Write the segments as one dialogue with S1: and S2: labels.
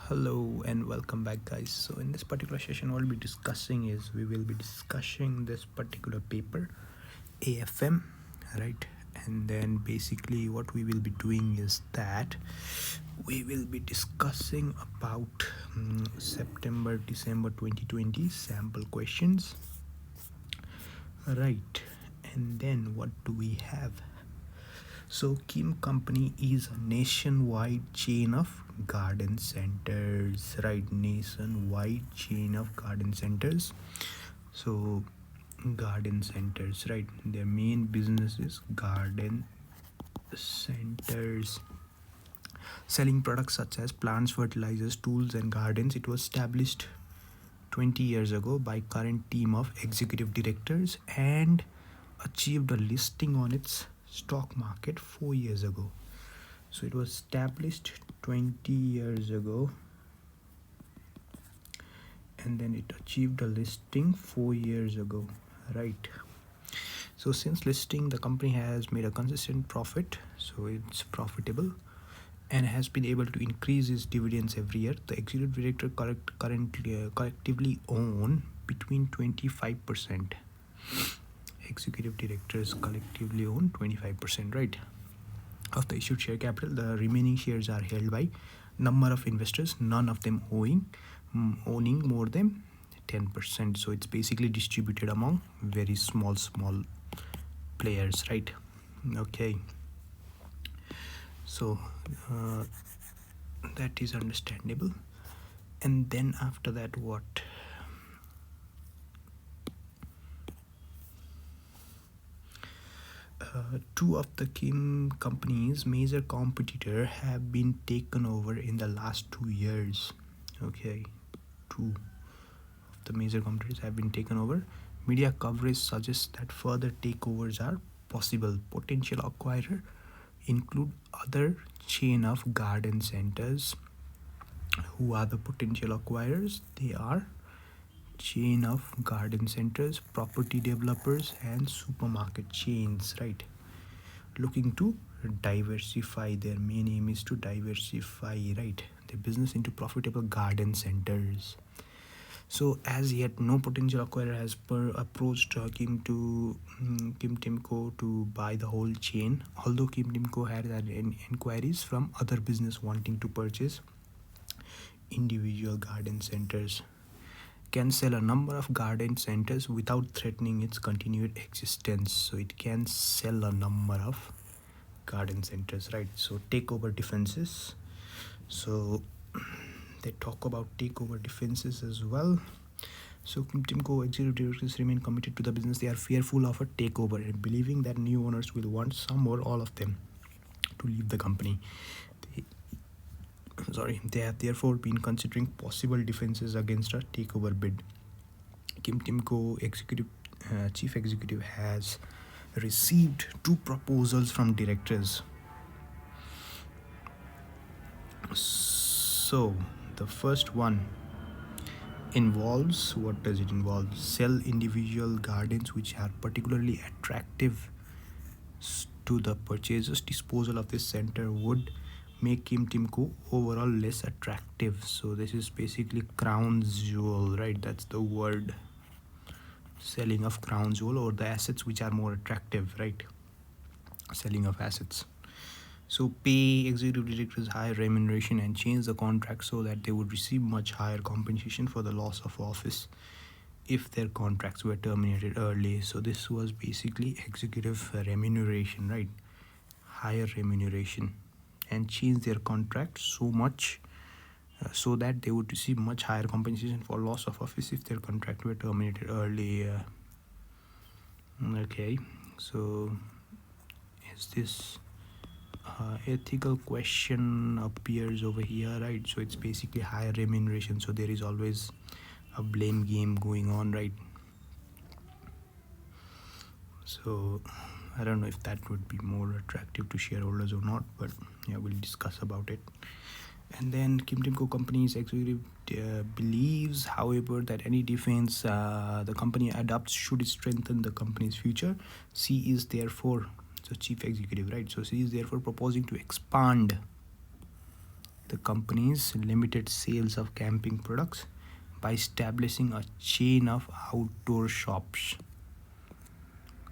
S1: Hello and welcome back, guys. So in this particular session, what we will be discussing this particular paper, AFM, right? And then basically what we will be doing is that we will be discussing about September December 2020 sample questions, right? And then what do we have? So Kim Company is a nationwide chain of garden centers, right? Nationwide chain of garden centers. So garden centers, right? Their main business is garden centers, selling products such as plants, fertilizers, tools, and gardens. It was established 20 years ago by current team of executive directors and achieved a listing on its stock market 4 years ago. So it was established 20 years ago and then it achieved a listing 4 years ago, right? So since listing, the company has made a consistent profit, so it's profitable and has been able to increase its dividends every year. The executive director currently collectively own between 25%. Executive directors collectively own 25%, right, of the issued share capital. The remaining shares are held by number of investors, none of them owning more than 10%. So it's basically distributed among very small players, right? Okay, so that is understandable. And then after that, what? Two of the Kim company's major competitor have been taken over in the last 2 years. Okay, two of the major competitors have been taken over. Media coverage suggests that further takeovers are possible. Potential acquirer include other chain of garden centers. Who are the potential acquirers? They are chain of garden centers, property developers, and supermarket chains, right? Looking to diversify. Their main aim is to diversify, right, their business into profitable garden centers. So as yet, no potential acquirer has approached Kim Timco to buy the whole chain, although Kim Timco had inquiries from other business wanting to purchase individual garden centers. Can sell a number of garden centers without threatening its continued existence. So it can sell a number of garden centers, right? So takeover defenses. So they talk about takeover defenses as well. So Kim Timco executive directors remain committed to the business. They are fearful of a takeover and believing that new owners will want some or all of them to leave the company. They have therefore been considering possible defenses against a takeover bid. Kim Timco chief executive has received 2 proposals from directors. So the first one involves, what does it involve? Sell individual gardens which are particularly attractive to the purchasers. Disposal of this center would make Kim Timco overall less attractive. So this is basically crown jewel, right? That's the word. Selling of crown jewel, or the assets which are more attractive, right? Selling of assets. So pay executive directors higher remuneration and change the contract so that they would receive much higher compensation for the loss of office if their contracts were terminated early. So this was basically executive remuneration, right? Higher remuneration, and change their contract so much so that they would receive much higher compensation for loss of office if their contract were terminated early. Okay, so is this ethical question appears over here, right? So it's basically higher remuneration, so there is always a blame game going on, right? So I don't know if that would be more attractive to shareholders or not, but yeah, we'll discuss about it. And then Kim Timco company's executive believes, however, that any defense the company adopts should strengthen the company's future. She is therefore, so chief executive, right? So she is therefore proposing to expand the company's limited sales of camping products by establishing a chain of outdoor shops.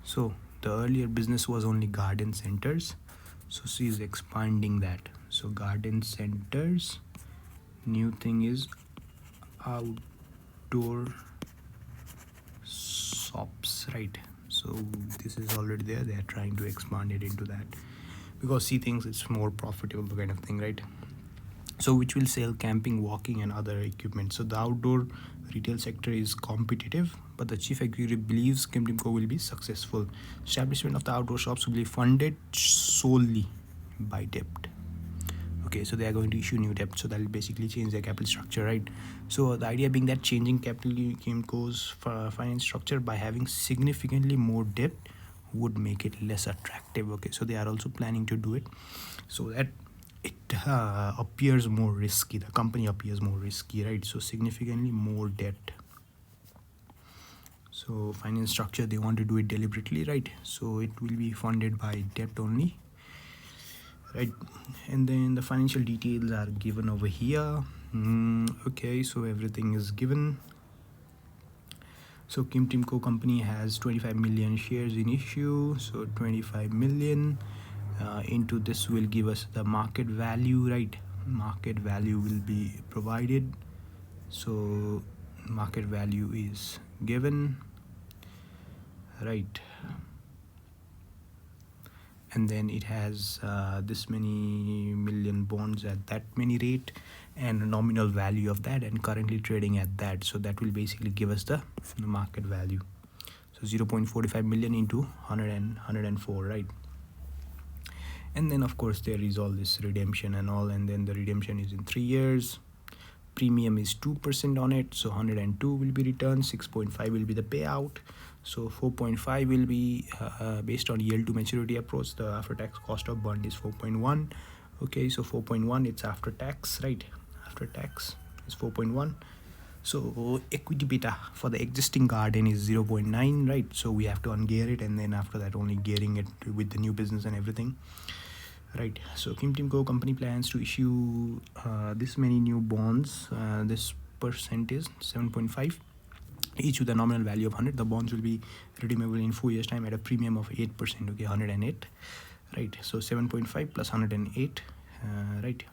S1: So the earlier business was only garden centers, so she is expanding that. So garden centers, new thing is outdoor shops, right? So this is already there, they are trying to expand it into that because she thinks it's more profitable kind of thing, right? So which will sell camping, walking and other equipment. So the outdoor retail sector is competitive, but the chief executive believes Kimtimco will be successful. Establishment of the outdoor shops will be funded solely by debt. Okay, so they are going to issue new debt, so that will basically change their capital structure, right? So the idea being that changing Kimco's finance structure by having significantly more debt would make it less attractive. Okay, so they are also planning to do it so that it appears more risky, the company appears more risky, right? So significantly more debt. So finance structure, they want to do it deliberately, right? So it will be funded by debt only, right? And then the financial details are given over here. Okay, so everything is given. So Kim Timco company has 25 million shares in issue, so 25 million into this will give us the market value, right? Market value will be provided, so market value is given, right? And then it has this many million bonds at that many rate and a nominal value of that and currently trading at that, so that will basically give us the market value. So 0.45 million into 104, right? And then of course there is all this redemption and all, and then the redemption is in 3 years. Premium is 2% on it, so 102 will be returned, 6.5 will be the payout, so 4.5 will be based on yield to maturity approach. The after tax cost of bond is 4.1. okay, so 4.1 it's after tax, right? After tax is 4.1. so equity beta for the existing garden is 0.9, right? So we have to ungear it, and then after that only gearing it with the new business and everything, right? So Kim Timco company plans to issue this many new bonds. This percent is 7.5, each with a nominal value of 100. The bonds will be redeemable in 4 years time at a premium of 8%, okay, 108, right? So 7.5 plus 108, right?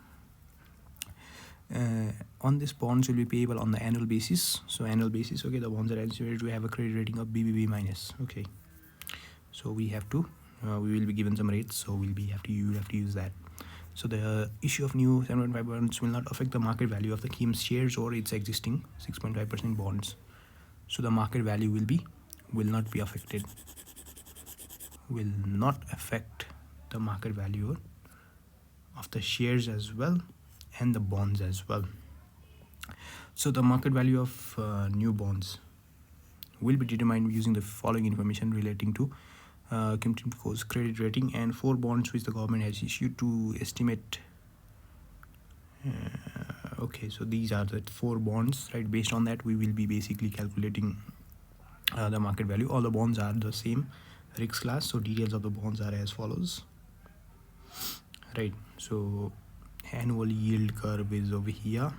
S1: On this bonds will be payable on the annual basis. So annual basis, okay, the bonds are estimated to have a credit rating of BBB minus, okay. So we have to we will be given some rates, so you will have to use that. So the issue of new 7.5 bonds will not affect the market value of the Kim's shares or its existing 6.5% bonds. So the market value will not be affected, will not affect the market value of the shares as well and the bonds as well. So the market value of new bonds will be determined using the following information relating to Kim Timco's credit rating and 4 bonds which the government has issued to estimate. Okay, so these are the 4 bonds, right? Based on that we will be basically calculating the market value. All the bonds are the same risk class, so details of the bonds are as follows, right? So annual yield curve is over here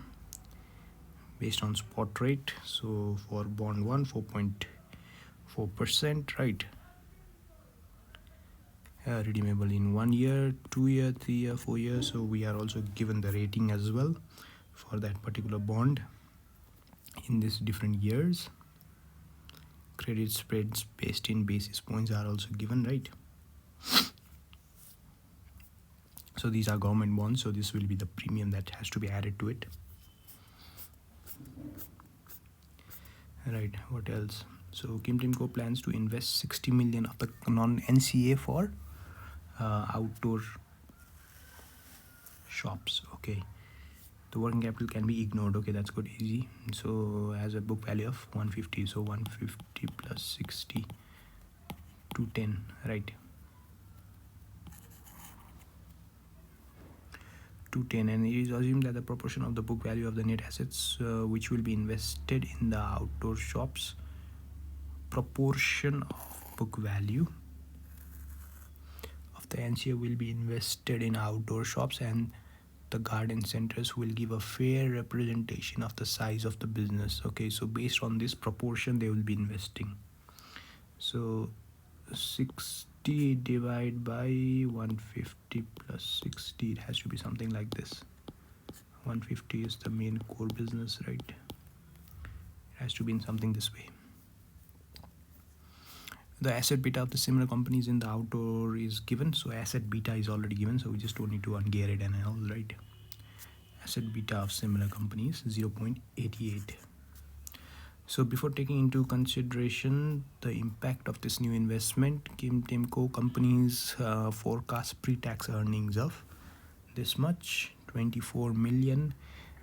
S1: based on spot rate. So for bond 1, 4.4%, right? Redeemable in 1 year, 2 year, 3 year, 4 years. So we are also given the rating as well for that particular bond in these different years. Credit spreads based in basis points are also given, right? So these are government bonds, so this will be the premium that has to be added to it, right? What else? So Kim Timco plans to invest 60 million of the non-NCA for outdoor shops, okay. The working capital can be ignored, okay, that's good, easy. So has a book value of 150, so 150 plus 60, 210, right? 210, and it is assumed that the proportion of the book value of the net assets which will be invested in the outdoor shops, proportion of book value of the NCA will be invested in outdoor shops, and the garden centers will give a fair representation of the size of the business. Okay, so based on this proportion they will be investing. So 60 divided by 150 plus 60, it has to be something like this. 150 is the main core business, right? It has to be in something this way. The asset beta of the similar companies in the outdoor is given. So asset beta is already given, so we just don't need to ungear it and all, right? Asset beta of similar companies 0.88. So before taking into consideration the impact of this new investment, Timco companies forecast pre-tax earnings of this much, 24 million,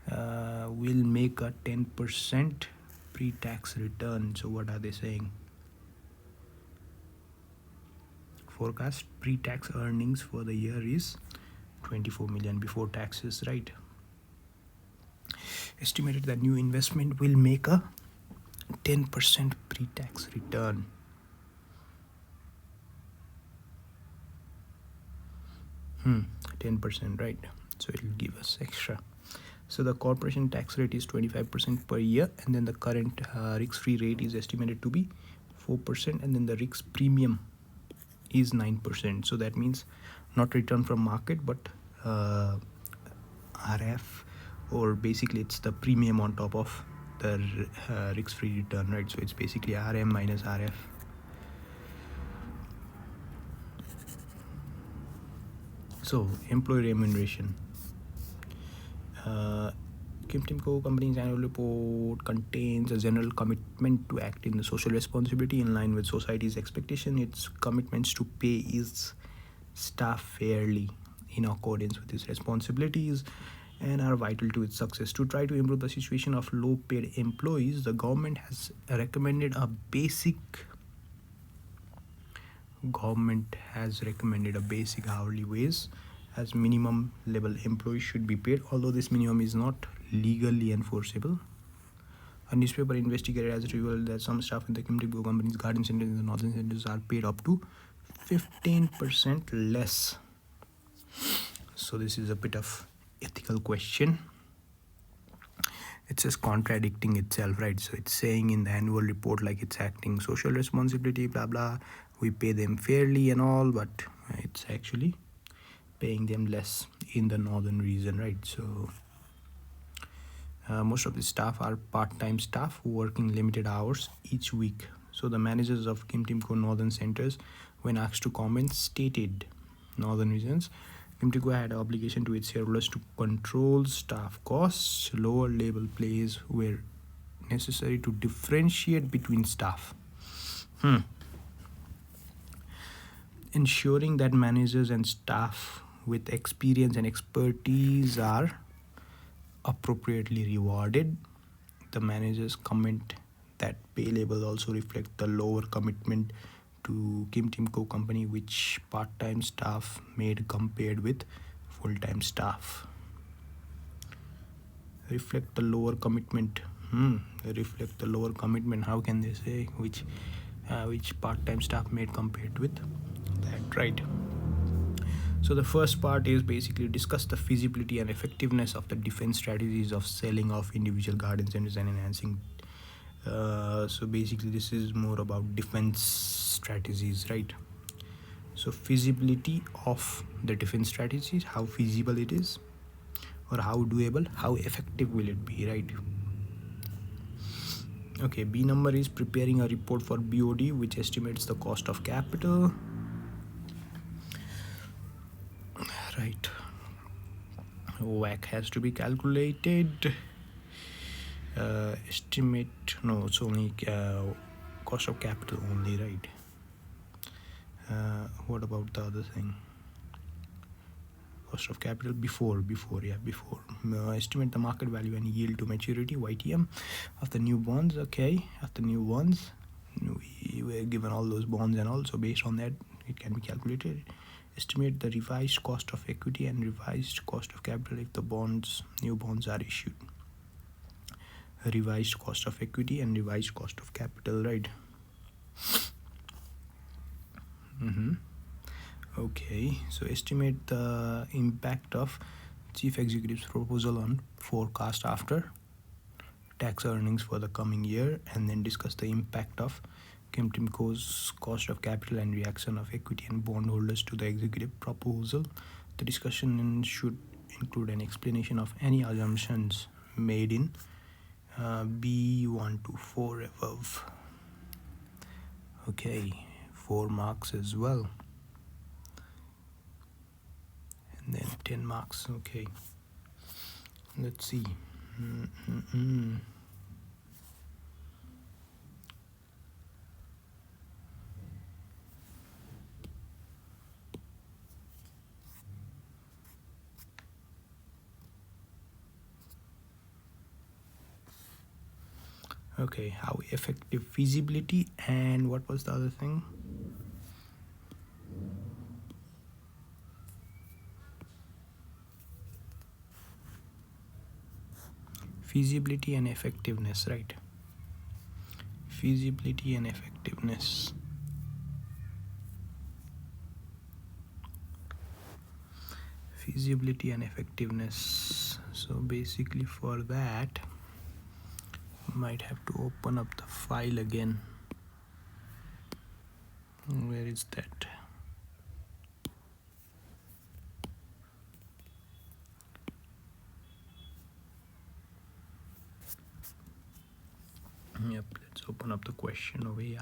S1: will make a 10% pre-tax return. So what are they saying? Forecast pre-tax earnings for the year is 24 million before taxes, right? Estimated that new investment will make a 10% pre-tax return. Hmm, 10%, right? So it will give us extra. So the corporation tax rate is 25% per year, and then the current risk-free rate is estimated to be 4%, and then the risk premium is 9%. So that means not return from market, but RF, or basically it's the premium on top of the risk-free return, right? So it's basically RM minus RF. So employee remuneration. Timco Company's annual report contains a general commitment to act in the social responsibility in line with society's expectation. Its commitments to pay its staff fairly in accordance with its responsibilities and are vital to its success. To try to improve the situation of low-paid employees, the government has recommended a basic hourly wage as minimum level employees should be paid, although this minimum is not legally enforceable. A newspaper investigator has revealed that some staff in the Timco Company's garden centers in the northern centers are paid up to 15% less. So this is a bit of ethical question. It's just contradicting itself, right? So it's saying in the annual report like it's acting social responsibility, blah blah, we pay them fairly and all, but it's actually paying them less in the northern region, right? So most of the staff are part-time staff working limited hours each week. So the managers of Timco northern centers, when asked to comment, stated northern regions, Timco had an obligation to its shareholders to control staff costs, lower labor plays where necessary to differentiate between staff. Ensuring that managers and staff with experience and expertise are appropriately rewarded. The managers comment that pay levels also reflect the lower commitment to Timco Company which part-time staff made compared with full-time staff. Reflect the lower commitment. Reflect the lower commitment. How can they say which part-time staff made compared with that, right? So the first part is basically discuss the feasibility and effectiveness of the defense strategies of selling off individual garden centers and enhancing. So basically this is more about defense strategies, right? So feasibility of the defense strategies, how feasible it is, or how doable, how effective will it be, right? Okay, B number is preparing a report for BOD which estimates the cost of capital. Right. WACC has to be calculated. Estimate, no, it's only cost of capital only, right? What about the other thing? Cost of capital before. Estimate the market value and yield to maturity, YTM, of the new bonds. Okay, of the new bonds, we were given all those bonds and also based on that it can be calculated. Estimate the revised cost of equity and revised cost of capital if the new bonds are issued. Revised cost of equity and revised cost of capital, right? Okay, so estimate the impact of Chief Executive's proposal on forecast after tax earnings for the coming year, and then discuss the impact of Kimtimco's cost of capital and reaction of equity and bondholders to the executive proposal. The discussion should include an explanation of any assumptions made in B1 to 4 above. Okay, 4 marks as well. And then 10 marks. Okay, let's see. Okay, how effective feasibility, and what was the other thing? Feasibility and effectiveness, right? Feasibility and effectiveness. Feasibility and effectiveness. So basically for that, might have to open up the file again. Where is that? Yep, let's open up the question over here.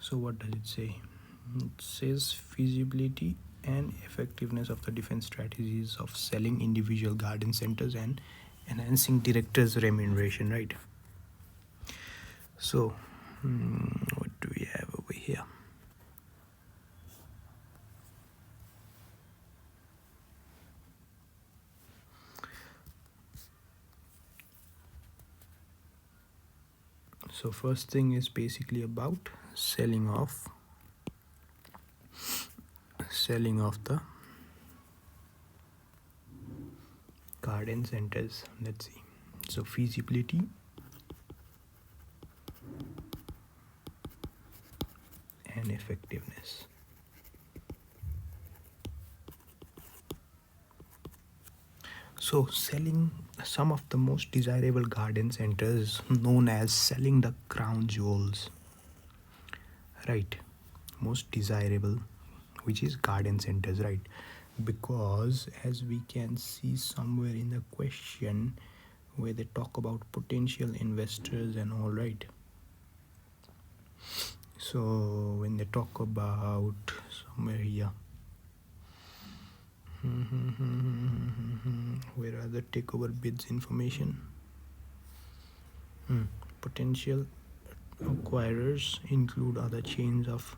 S1: So what does it say? It says feasibility and effectiveness of the different strategies of selling individual garden centers and enhancing directors' remuneration, right? So what do we have over here? So first thing is basically about selling off the garden centers. Let's see. So feasibility and effectiveness. So selling some of the most desirable garden centers, known as selling the crown jewels, right? Most desirable, which is garden centers, right? Because as we can see somewhere in the question where they talk about potential investors and all, right? So when they talk about somewhere here, where are the takeover bids information? Potential acquirers include other chains of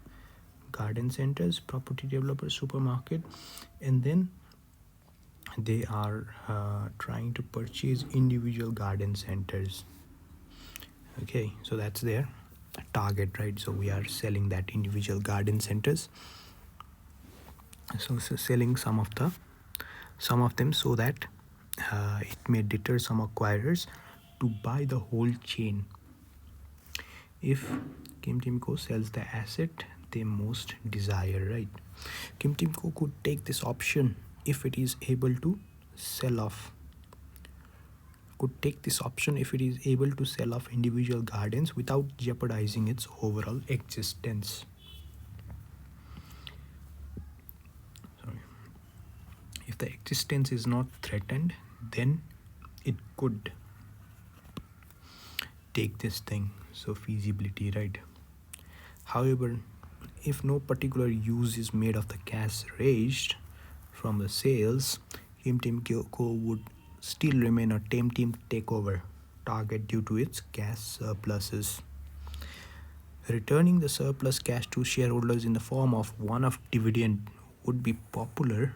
S1: garden centers, property developers, supermarket, and then they are trying to purchase individual garden centers. Okay, so that's their target, right? So we are selling that individual garden centers. So selling some of them so that it may deter some acquirers to buy the whole chain. If Kimtimco sells the asset they most desire, right? Kimtimco could take this option if it is able to sell off. Individual gardens without jeopardizing its overall existence. If the existence is not threatened, then it could take this thing. So feasibility, right? However, if no particular use is made of the cash raised from the sales, Kimtimco would still remain a tempting takeover target due to its cash surpluses. Returning the surplus cash to shareholders in the form of one-off dividend would be popular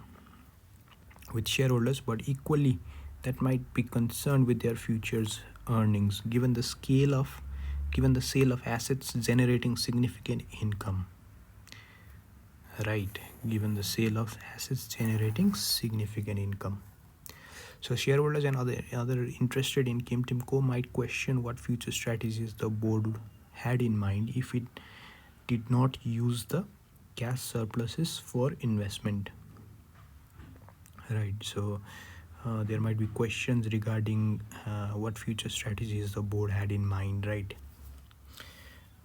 S1: with shareholders, but equally that might be concerned with their future's earnings given the sale of assets generating significant income. Right, given the sale of assets generating significant income. So shareholders and other interested in Kimtimco might question what future strategies the board had in mind if it did not use the cash surpluses for investment, right? So there might be questions regarding what future strategies the board had in mind, right?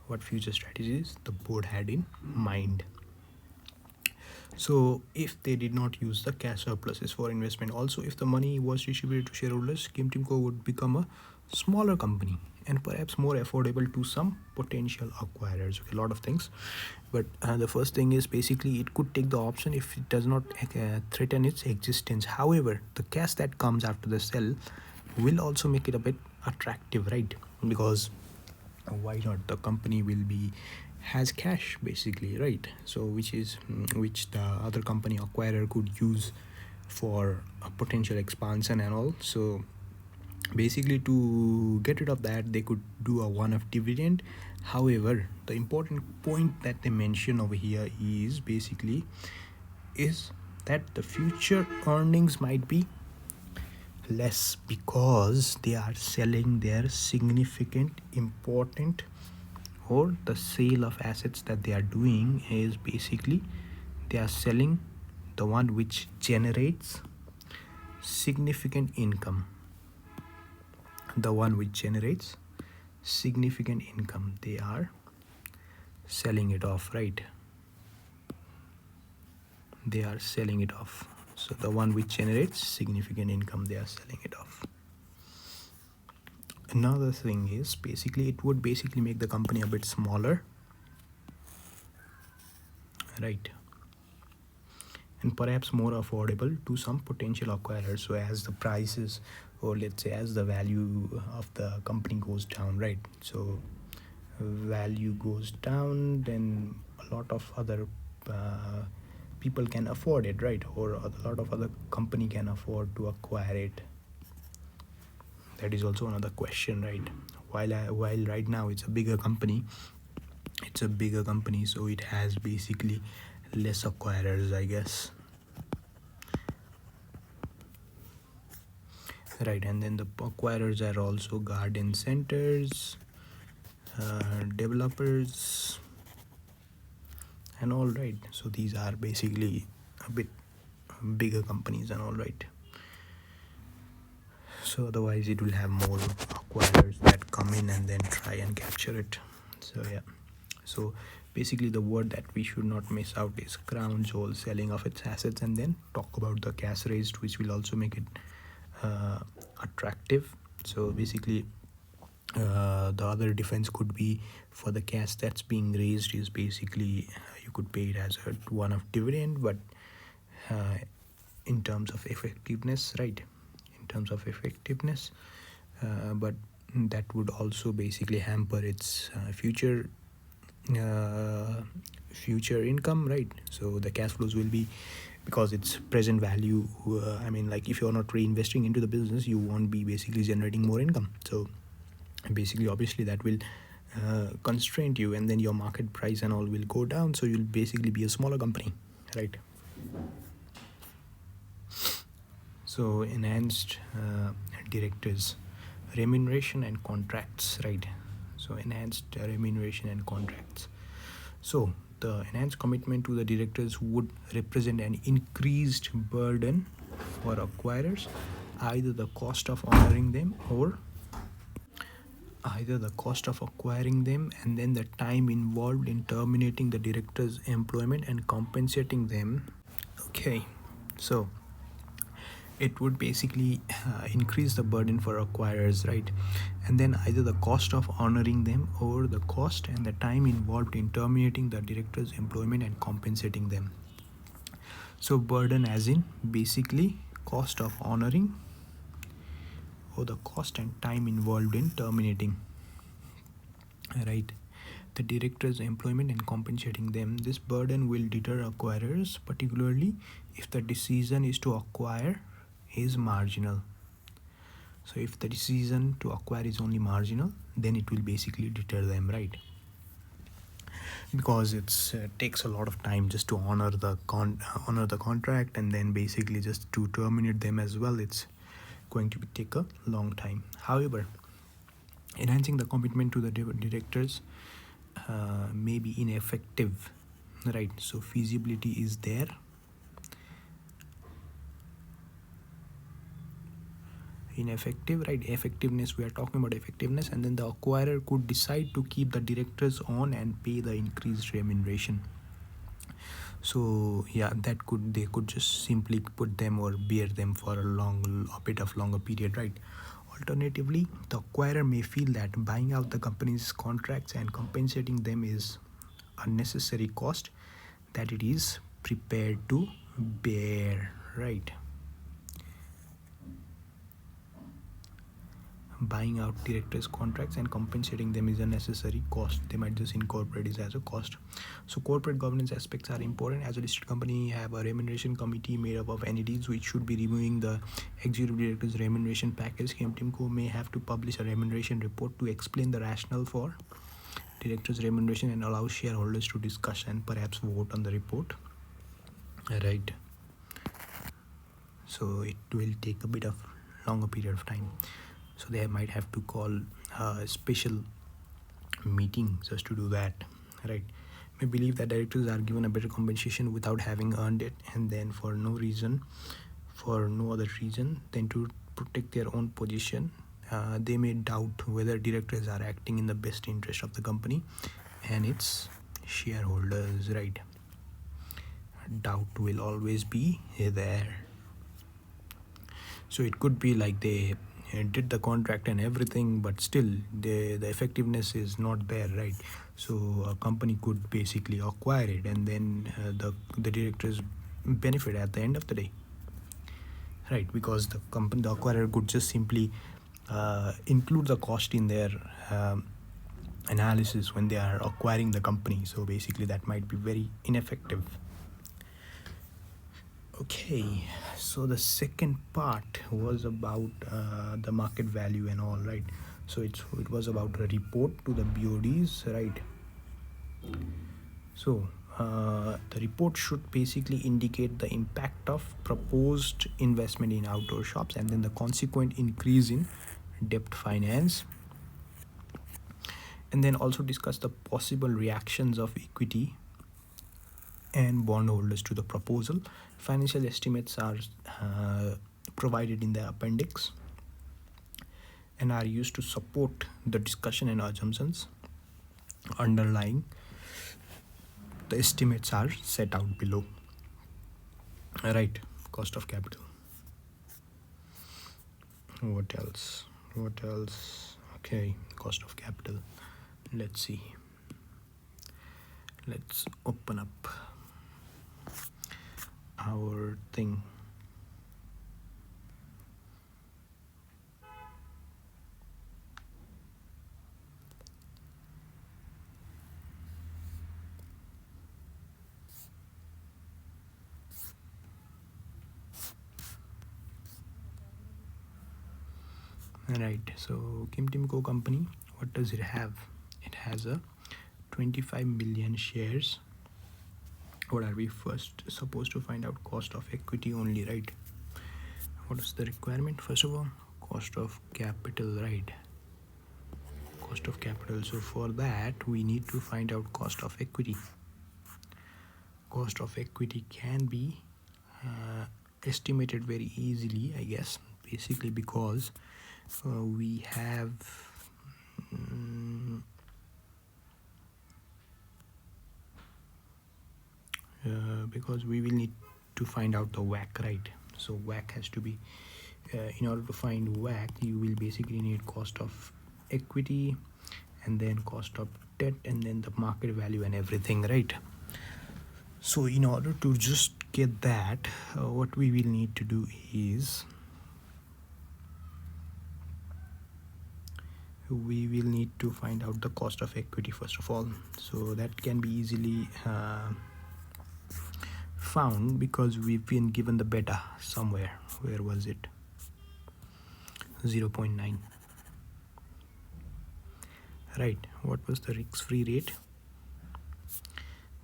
S1: What future strategies the board had in mind. So if they did not use the cash surpluses for investment, also if the money was distributed to shareholders, Kim Timco would become a smaller company and perhaps more affordable to some potential acquirers. Okay, a lot of things, but the first thing is basically it could take the option if it does not threaten its existence. However, the cash that comes after the sell will also make it a bit attractive, right? Because why not, the company will be has cash basically, right? So which the other company acquirer could use for a potential expansion and all. So basically to get rid of that, they could do a one-off dividend. However, the important point that they mention over here is basically is that the future earnings might be less because they are selling their significant important, or the sale of assets that they are doing is basically they are selling the one which generates significant income, the one which generates significant income, they are selling it off, right? They are selling it off. So the one which generates significant income, they are selling it off. Another thing is basically it would basically make the company a bit smaller, right? And perhaps more affordable to some potential acquirers. So as the prices, or let's say as the value of the company goes down, right? So value goes down, then a lot of other people can afford it, right? Or a lot of other company can afford to acquire it. That is also another question, right? While right now it's a bigger company, so it has basically less acquirers, I guess, right? And then the acquirers are also garden centers, developers and all, right? So these are basically a bit bigger companies and all, right? So otherwise it will have more acquirers that come in and then try and capture it. So yeah, so basically the word that we should not miss out is crown jewel selling of its assets, and then talk about the cash raised, which will also make it attractive. So basically the other defense could be for the cash that's being raised is basically you could pay it as a one-off dividend, but in terms of effectiveness, right? In terms of effectiveness, but that would also basically hamper its future income, right? So the cash flows will be, because it's present value, I mean, like if you're not reinvesting into the business, you won't be basically generating more income. So basically obviously that will constrain you, and then your market price and all will go down, so you'll basically be a smaller company, right? So enhanced directors remuneration and contracts, right? So enhanced remuneration and contracts. So the enhanced commitment to the directors would represent an increased burden for acquirers, either the cost of honoring them, or either the cost of acquiring them and then the time involved in terminating the director's employment and compensating them. Okay, so it would basically increase the burden for acquirers, right? And then either the cost of honoring them, or the cost and the time involved in terminating the director's employment and compensating them. So burden as in basically cost of honoring, or the cost and time involved in terminating, right, the director's employment and compensating them. This burden will deter acquirers, particularly if the decision is to acquire is marginal. So if the decision to acquire is only marginal, then it will basically deter them, right? Because it's takes a lot of time just to honor the contract, and then basically just to terminate them as well, it's going to take a long time. However, enhancing the commitment to the directors may be ineffective right? So feasibility is there. Ineffective, right? Effectiveness, we are talking about effectiveness. And then the acquirer could decide to keep the directors on and pay the increased remuneration. So yeah, that could, they could just simply put them or bear them for a bit of longer period, right? Alternatively, the acquirer may feel that buying out the company's contracts and compensating them is a necessary cost that it is prepared to bear, right? Buying out directors' contracts and compensating them is a necessary cost. They might just incorporate it as a cost. So corporate governance aspects are important. As a listed company, have a remuneration committee made up of entities which should be reviewing the executive director's remuneration package. KMTIMCO may have to publish a remuneration report to explain the rationale for directors' remuneration and allow shareholders to discuss and perhaps vote on the report. Right. So it will take a bit of longer period of time. So they might have to call a special meeting just to do that, right? May believe that directors are given a better compensation without having earned it, and then for no other reason than to protect their own position. They may doubt whether directors are acting in the best interest of the company and its shareholders, right? Doubt will always be there. So it could be like they did the contract and everything, but still the effectiveness is not there, right? So a company could basically acquire it, and then the directors benefit at the end of the day, right? Because the acquirer could just simply include the cost in their analysis when they are acquiring the company. So basically that might be very ineffective. Okay, so the second part was about the market value and all, right? So it was about a report to the BODs, right? So the report should basically indicate the impact of proposed investment in outdoor shops and then the consequent increase in debt finance, and then also discuss the possible reactions of equity and bondholders to the proposal. Financial estimates are provided in the appendix and are used to support the discussion and assumptions underlying the estimates are set out below. Right, cost of capital. What else? Okay, cost of capital. Let's see. Let's open up our thing. Right, so KimTimCo company, what does it have? It has a 25 million shares. What are we first supposed to find out? Cost of equity only, right? What is the requirement? First of all, cost of capital, right? Cost of capital. So for that we need to find out cost of equity. Cost of equity can be estimated very easily, I guess, basically because we have because we will need to find out the WACC, right? So WACC has to be in order to find WACC, you will basically need cost of equity and then cost of debt and then the market value and everything, right? So in order to just get that, what we will need to do is we will need to find out the cost of equity first of all. So that can be easily found because we've been given the beta somewhere. Where was it? 0.9. Right, what was the risk-free rate?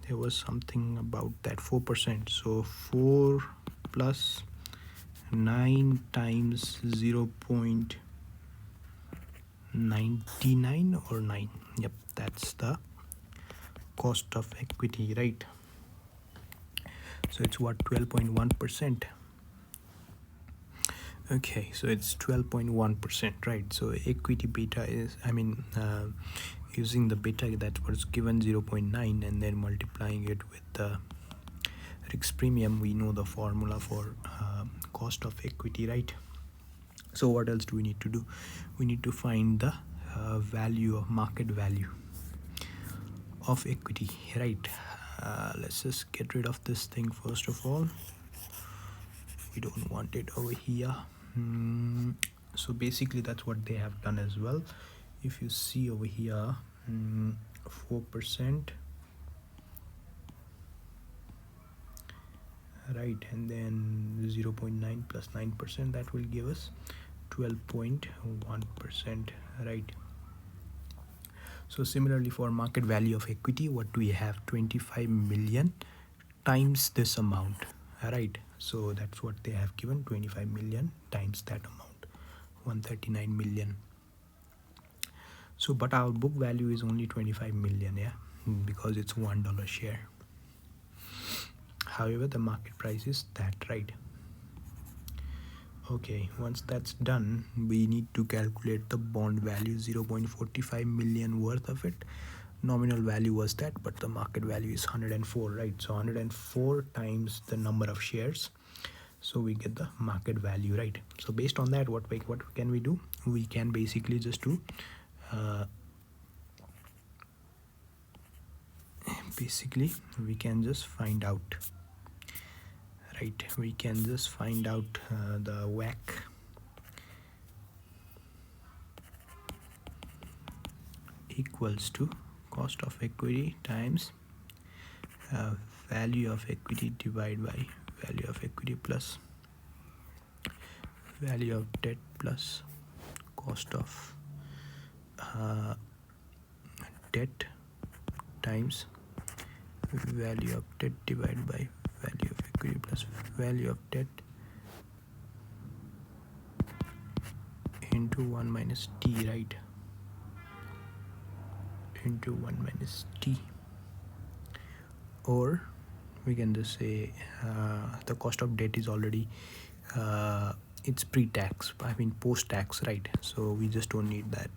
S1: There was something about that 4%. So 4 plus 9 times 0.99 or 9. Yep, that's the cost of equity, right? So it's what, 12.1%. Okay, so it's 12.1%, right? So equity beta is, using the beta that was given 0.9 and then multiplying it with the risk premium, we know the formula for cost of equity, right? So what else do we need to do? We need to find the value of market value of equity, right? Let's just get rid of this thing first of all. We don't want it over here. So basically that's what they have done as well. If you see over here, 4%, right, and then 0.9 plus 9%, that will give us 12.1%, right? So similarly for market value of equity, what do we have? 25 million times this amount, right? So that's what they have given, 25 million times that amount, 139 million. So but our book value is only 25 million, yeah, because it's $1 share. However, the market price is that, right? Okay, once that's done, we need to calculate the bond value, 0.45 million worth of it. Nominal value was that, but the market value is 104, right? So 104 times the number of shares, so we get the market value, right? So based on that, what can we do? We can basically just do we can just find out, right? We can just find out the WACC equals to cost of equity times value of equity divided by value of equity plus value of debt plus cost of debt times value of debt divided by value of equity plus value of debt into 1 minus t, right? Into 1 minus t. Or we can just say the cost of debt is already it's pre-tax, post-tax, right? So we just don't need that.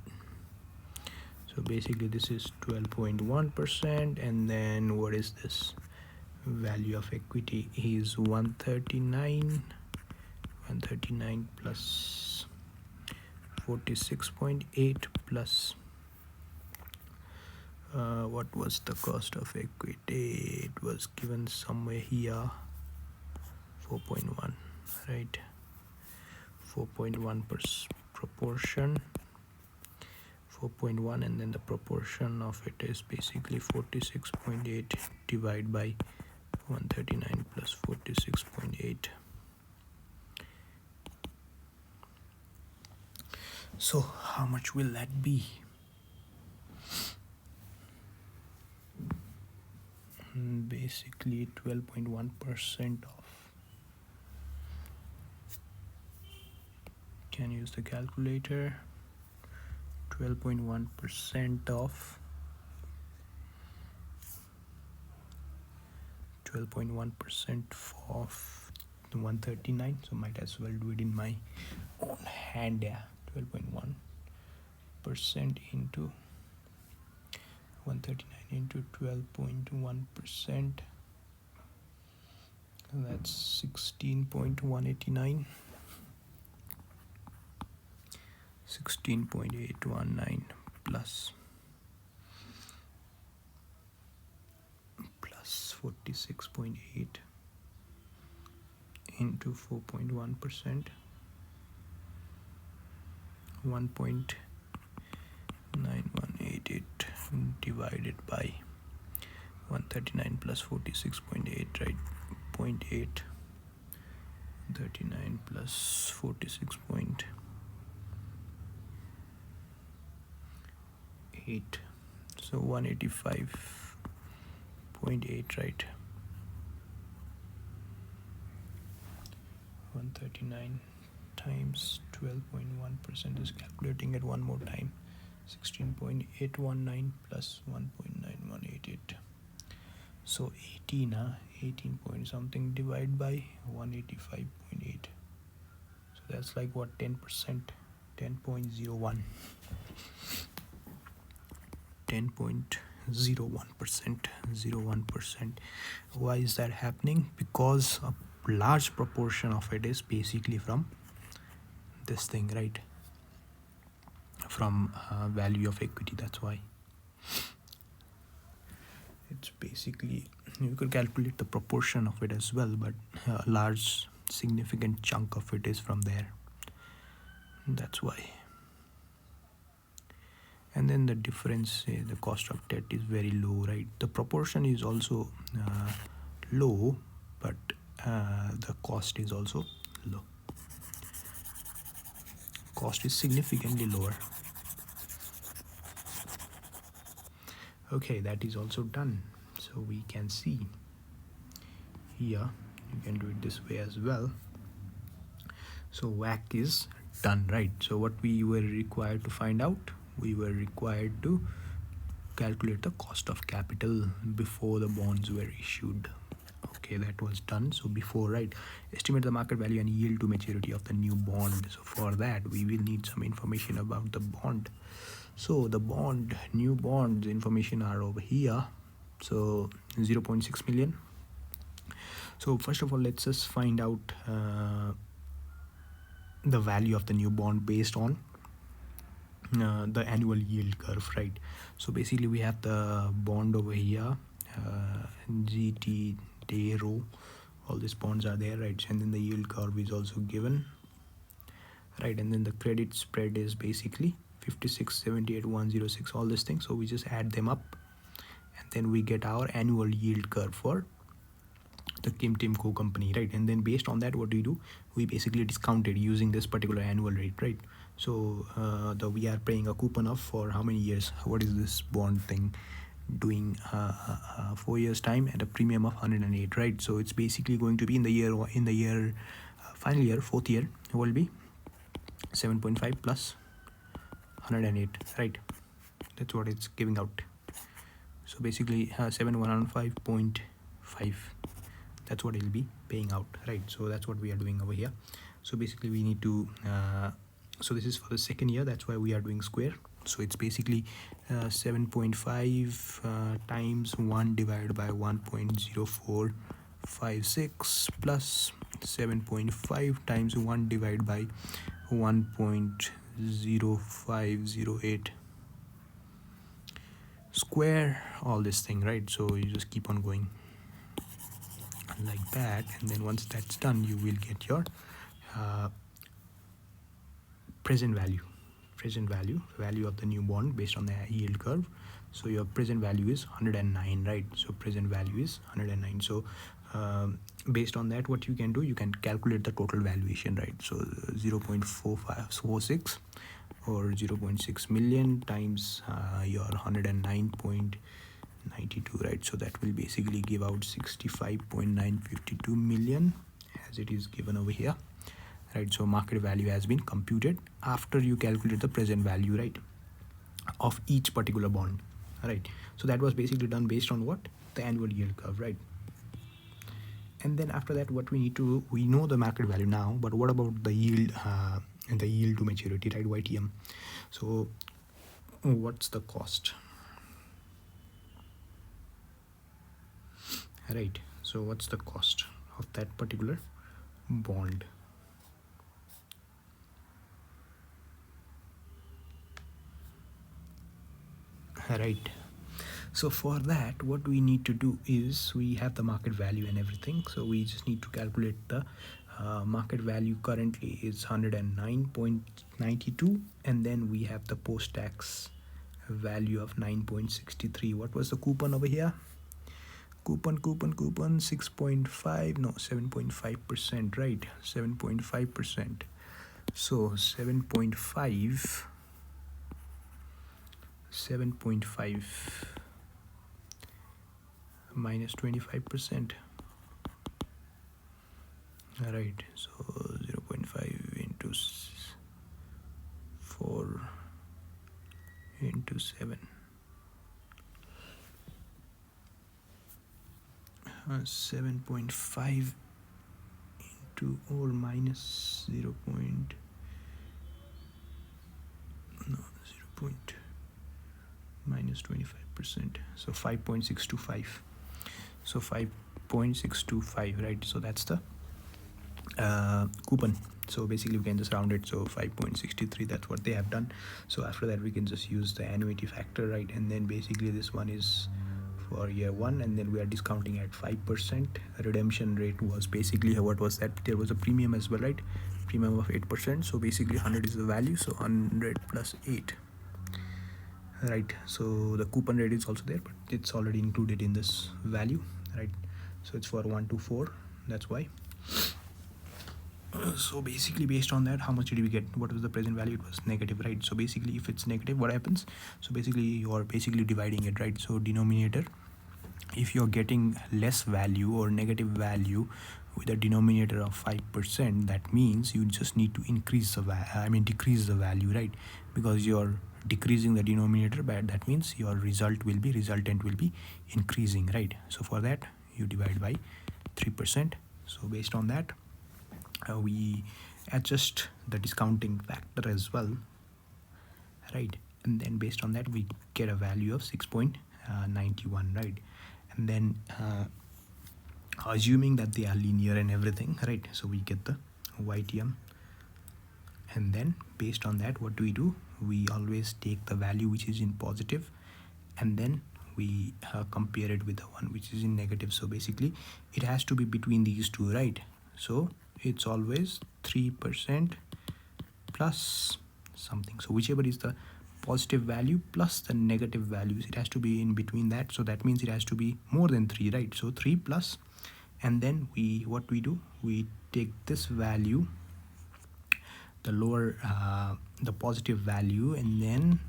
S1: So basically this is 12.1%, and then what is this? Value of equity is 139 plus 46.8 plus what was the cost of equity? It was given somewhere here, 4.1, right? 4.1 proportion, 4.1, and then the proportion of it is basically 46.8 divided by 139 plus 46.8. So how much will that be? Basically 12.1% off. Can use the calculator. 12.1% off 12.1% of 139, so might as well do it in my own hand. Yeah, 12.1% into 139 into 12.1%, that's 16.189, 16.819 plus 46.8 into 4.1%, 1.9188 divided by 139 plus 46.8, right? 0.8, 39 plus 46.8, so 185.8, right? 139 times 12.1% is calculating it one more time, 16.819 plus 1.9188. So 18 point something divided by 185.8. So that's like what, 10%, 10.01. 10.01%, 01%. Why is that happening? Because a large proportion of it is basically from this thing, right? From value of equity. That's why it's basically, you could calculate the proportion of it as well, but a large significant chunk of it is from there. That's why. And then the difference, the cost of debt is very low, right? The proportion is also low, but the cost is also low. Cost is significantly lower. Okay, that is also done. So we can see here, you can do it this way as well. So WACC is done, right? So what we were required to find out, we were required to calculate the cost of capital before the bonds were issued. Okay, that was done. So before, right, estimate the market value and yield to maturity of the new bond. So for that, we will need some information about the bond. So the bond, new bonds information are over here. So 0.6 million. So first of all, let's just find out the value of the new bond based on the annual yield curve, right? So basically we have the bond over here, GT, day, row, all these bonds are there, right? And then the yield curve is also given, right? And then the credit spread is basically 56, 78, 106, all these things. So we just add them up and then we get our annual yield curve for the Kim Timco company, right? And then based on that, what do? We basically discounted using this particular annual rate, right? So we are paying a coupon of for how many years? What is this bond thing doing? 4 years time at a premium of 108, right? So it's basically going to be in the year final year, fourth year, will be 7.5 plus 108, right? That's what it's giving out. So basically 705.5. That's what it'll be paying out, right? So that's what we are doing over here. So basically we need to so this is for the second year, that's why we are doing square. So it's basically 7.5 times 1 divided by 1.0456 plus 7.5 times 1 divided by 1.0508 square, all this thing, right? So you just keep on going like that, and then once that's done, you will get your present value of the new bond based on the yield curve. So your present value is 109, right? So present value is 109. So based on that, what you can do, you can calculate the total valuation, right? So 0.4546 or 0.6 million times your 109.92, right? So that will basically give out 65.952 million as it is given over here, right? So market value has been computed after you calculate the present value, right, of each particular bond, right? So that was basically done based on what? The annual yield curve, right? And then after that, what we need to, we know the market value now, but what about the yield and the yield to maturity, right? YTM. So what's the cost, right? So what's the cost of that particular bond? Right. So for that, what we need to do is, we have the market value and everything, so we just need to calculate the market value currently is 109.92, and then we have the post-tax value of 9.63. What was the coupon over here? Coupon 6.5, no, 7.5%, right? 7.5%. So 7.5 minus 25%, right? So 0.5 into 4 into 7, 7.5 into or minus 0. No, 0 point minus 25%, so 5.625. So 5.625, right? So that's the coupon. So basically we can just round it, so 5.63, that's what they have done. So after that we can just use the annuity factor, right? And then basically this one is for year one, and then we are discounting at 5%. Redemption rate was basically, what was that? There was a premium as well, right? Premium of 8%. So basically 100 is the value, so 100 plus 8, right? So the coupon rate is also there, but it's already included in this value, right? So it's for 1 to 4, that's why. So basically based on that, how much did we get? What was the present value? It was negative, right? So basically if it's negative, what happens? So basically you're basically dividing it, right? So denominator, if you're getting less value or negative value with a denominator of 5%, that means you just need to increase the decrease the value, right? Because you're decreasing the denominator, but that means your resultant will be increasing, right? So for that you divide by 3%. So based on that, we adjust the discounting factor as well, right? And then based on that we get a value of 6.91, right? And then assuming that they are linear and everything, right? So we get the YTM, and then based on that, what do? We always take the value which is in positive, and then we compare it with the one which is in negative. So basically it has to be between these two, right? So it's always 3% plus something. So whichever is the positive value plus the negative values, it has to be in between that. So that means it has to be more than 3, right? So 3 plus, and then what we do, we take this value, the lower the positive value, and then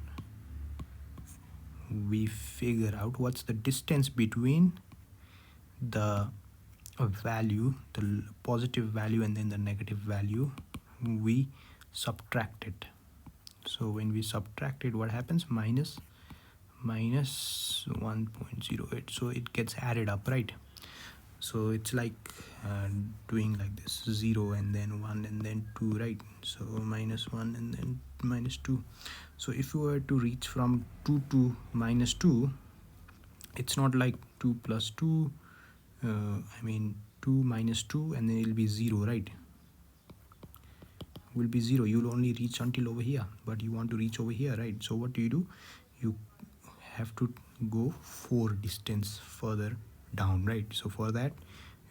S1: we figure out what's the distance between the value, the positive value, and then the negative value. We subtract it. So when we subtract it, what happens? Minus 1.08. So it gets added up, right? So it's like doing like this, 0 and then 1 and then 2, right? So minus 1 and then minus 2. So if you were to reach from 2 to minus 2, it's not like 2 plus 2, 2 minus 2, and then it'll be 0, right? Will be 0. You'll only reach until over here, but you want to reach over here, right? So what do? You have to go 4 distance further down, right? So for that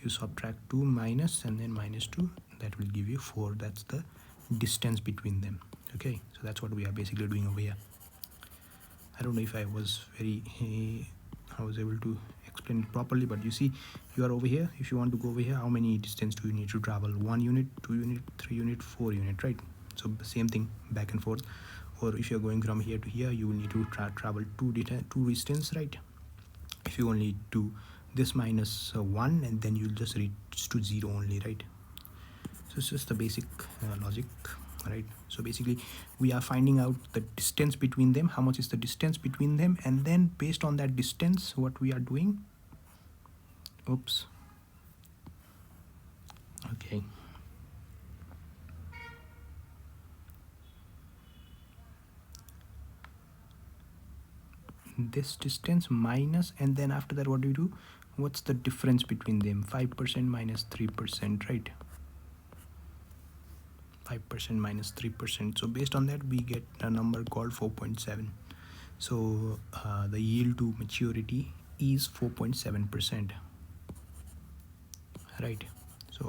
S1: you subtract 2 minus and then minus 2, that will give you 4. That's the distance between them. Okay, so that's what we are basically doing over here. I don't know if I was able to explain it properly, but you see, you are over here. If you want to go over here, how many distance do you need to travel? 1 unit, 2 unit, 3 unit, 4 unit, right? So the same thing back and forth. Or if you're going from here to here, you will need to travel 2 distance, right? If you only do this minus 1, and then you'll just reach to 0 only, right? So it's just the basic logic, right? So basically we are finding out the distance between them, how much is the distance between them, and then based on that distance, what we are doing, okay, this distance minus, and then after that what do? What's the difference between them? 5% minus 3%, right? 5% minus 3%. So based on that we get a number called 4.7. So the yield to maturity is 4.7%, right? So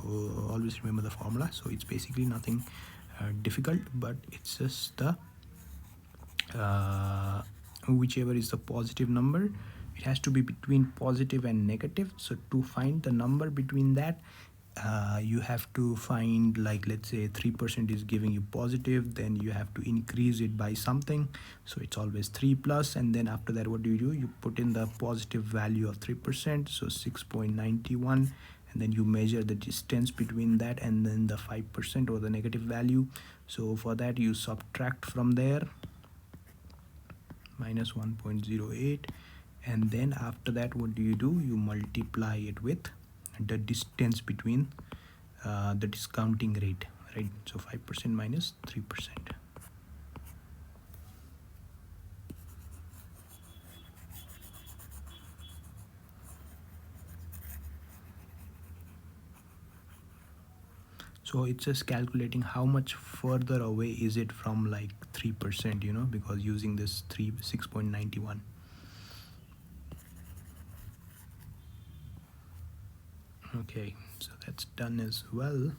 S1: always remember the formula. So it's basically nothing difficult, but it's just the whichever is the positive number, it has to be between positive and negative. So to find the number between that, you have to find, like, let's say 3% is giving you positive, then you have to increase it by something. So it's always 3 plus, and then after that what do? You put in the positive value of 3%, so 6.91, and then you measure the distance between that and then the 5% or the negative value. So for that you subtract from there minus 1.08, and then after that what do? You multiply it with the distance between the discounting rate, right? So 5% minus 3%. So it's just calculating how much further away is it from like 3%, you know, because using this 6.91. Okay, so that's done as well.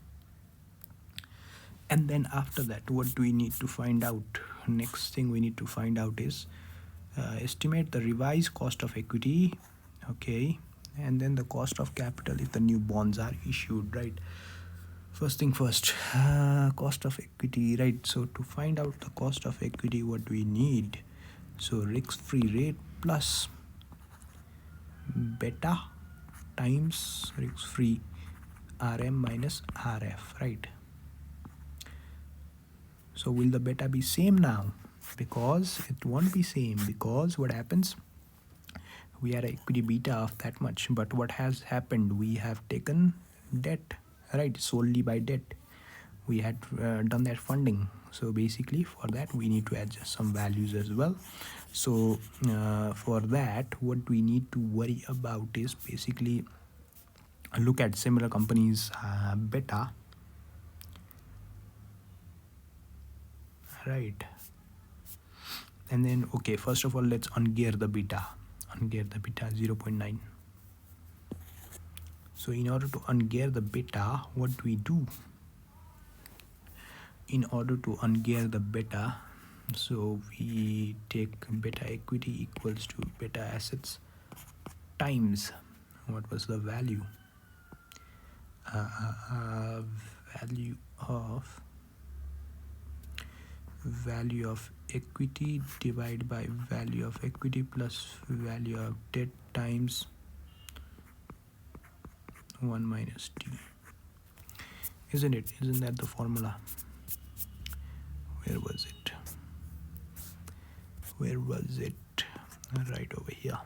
S1: And then after that, what do we need to find out? Next thing we need to find out is estimate the revised cost of equity. Okay, and then the cost of capital if the new bonds are issued, right? First thing first, cost of equity, right? So to find out the cost of equity, what do we need? So risk-free rate plus beta times risk-free RM minus RF, right? So will the beta be same now? Because it won't be same, because what happens, we are equity beta of that much, but what has happened, we have taken debt, right? Solely by debt we had done that funding. So basically for that we need to adjust some values as well. So for that, what we need to worry about is basically look at similar companies beta, right? And then okay, first of all let's ungear the beta 0.9. So in order to ungear the beta, what do we do? In order to ungear the beta, so we take beta equity equals to beta assets times what was the value? Value of equity divided by value of equity plus value of debt times 1 minus t. Isn't it? Isn't that the formula? Where was it? Right over here.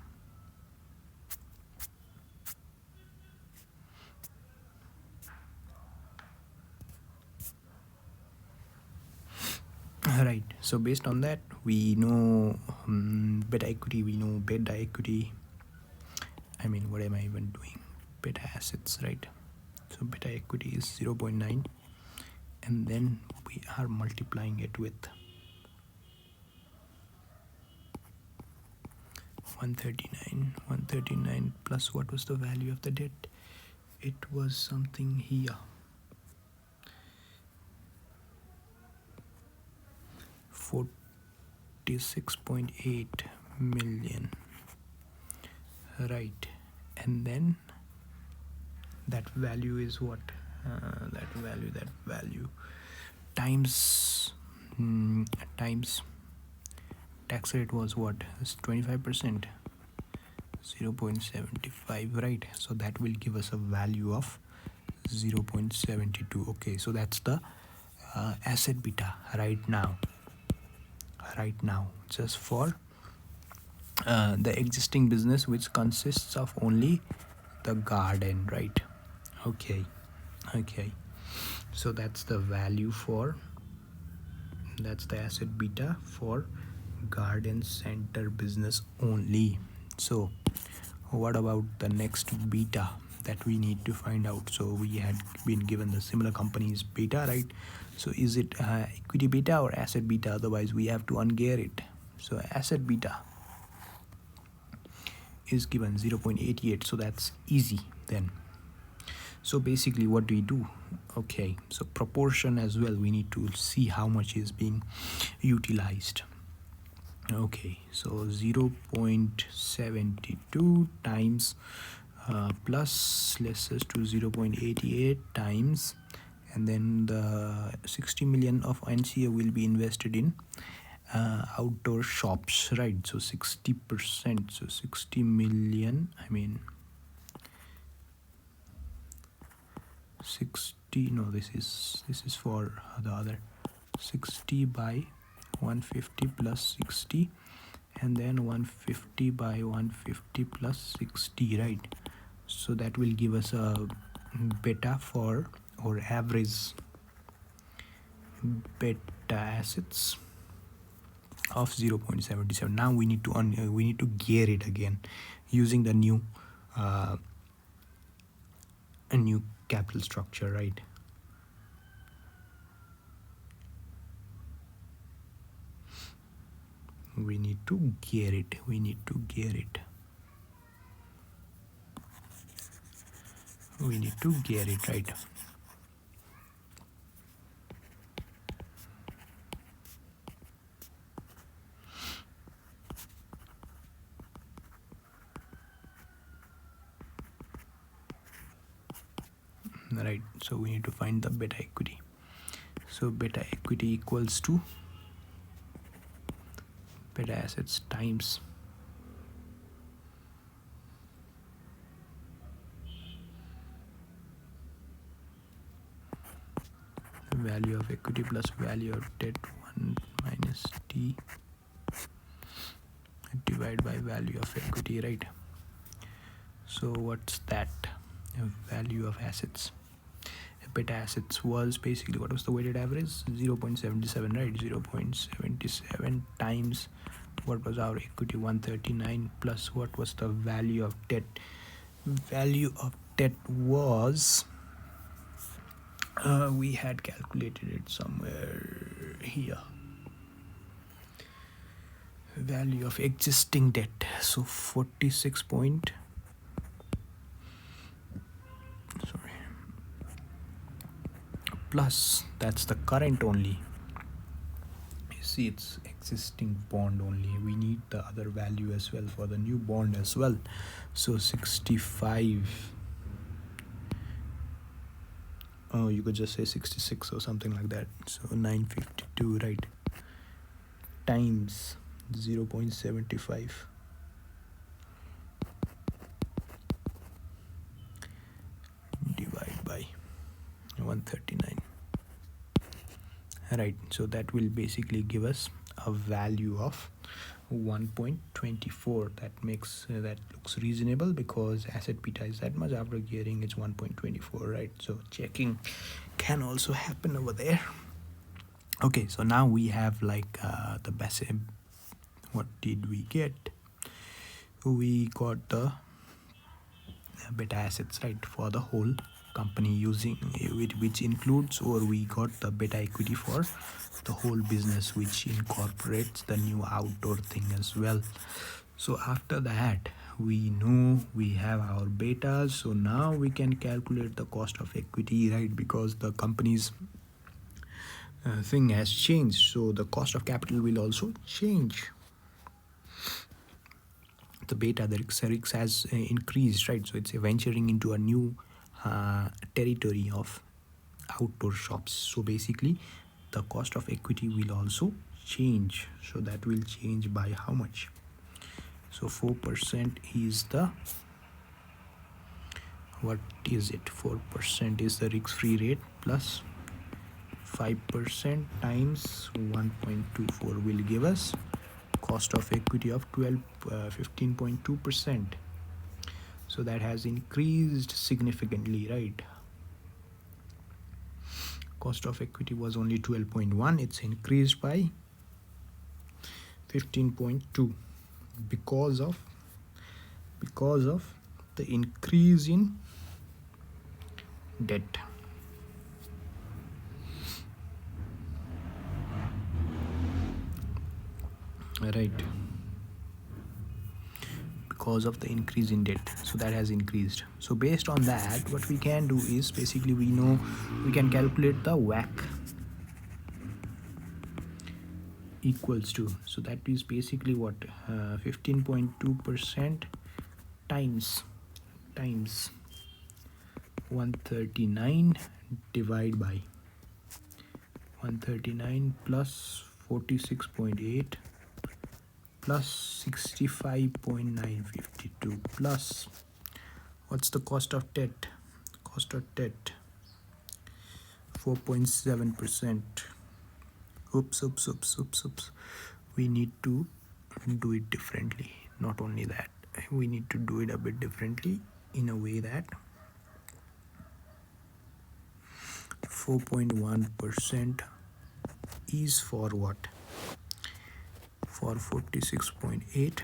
S1: Right, so based on that we know beta equity, we know beta equity, I mean what am I even doing, beta assets, right? So beta equity is 0.9 and then we are multiplying it with 139 plus what was the value of the debt? It was something here, 46.8 million, right? And then that value is what? That value times tax rate was what? It's 25%, 0.75, right? So that will give us a value of 0.72. Okay, so that's the asset beta right now, just for the existing business, which consists of only the garden, right? Okay, so that's the value for, that's the asset beta for garden center business only. So what about the next beta that we need to find out? So we had been given the similar companies beta, right? So is it equity beta or asset beta? Otherwise we have to ungear it. So asset beta is given 0.88, so that's easy then. So basically what do we do? Okay, so proportion as well, we need to see how much is being utilized. Okay, so 0.72 times plus, let's just do 0.88 times, and then the 60 million of NCA will be invested in outdoor shops, right? So 60%, so 60 million, I mean 60, no, this is for the other, 60 by 150 plus 60, and then 150 by 150 plus 60, right? So that will give us a beta for, or average beta assets of 0.77. Now we need to gear it again using the new a new capital structure, right? We need to gear it. Right? Right, so we need to find the beta equity. So beta equity equals to beta assets times value of equity plus value of debt 1 minus t divided by value of equity, right? So what's that? Value of assets. Beta assets was basically, what was the weighted average? 0.77, right? 0.77 times what was our equity, 139, plus what was the value of debt? Value of debt was, we had calculated it somewhere here. Value of existing debt, so 46 point, sorry, plus that's the current only. You see, it's existing bond only. We need the other value as well for the new bond as well. So 65, oh, you could just say 66 or something like that. So 952, right, times 0.75 divide by 139, right? So that will basically give us a value of 1.24. That looks reasonable because asset beta is that much. After gearing, it's 1.24, right? So checking can also happen over there. Okay, so now we have like the best. What did we get? We got the beta assets, right, for the whole company, using which includes, or we got the beta equity for the whole business, which incorporates the new outdoor thing as well. So after that, we know we have our betas, so now we can calculate the cost of equity, right? Because the company's thing has changed, so the cost of capital will also change. The beta, the RIX has increased, right? So it's venturing into a new territory of outdoor shops. So basically the cost of equity will also change. So that will change by how much? So 4% is the, what is it? 4% is the risk free rate plus 5% times 1.24 will give us cost of equity of 15.2%. So that has increased significantly, right? Cost of equity was only 12.1, it's increased by 15.2 because of the increase in debt. Right, because of the increase in debt, so that has increased. So based on that, what we can do is basically, we know we can calculate the WACC equals to, so that is basically what, 15.2% times 139 divide by 139 plus 46.8 plus 65.952 plus, what's the cost of debt? 4.7%. Oops. We need to do it differently. Not only that, we need to do it a bit differently. in a way that 4.1% is for what? For 46.8.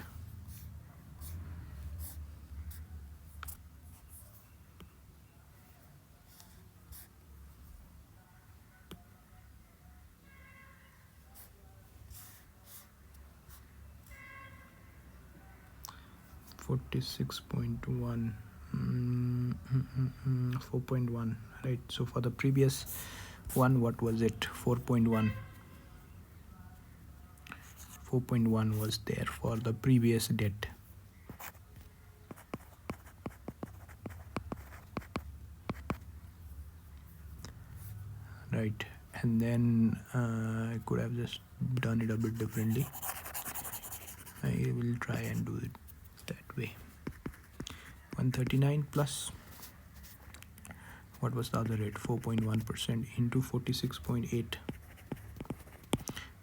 S1: .1 4.1, right? So for the previous one, what was it? 4.1 was there for the previous debt, right? And then I could have just done it a bit differently. I will try and do it that way. 139 plus, what was the other rate? 4.1% into 46.8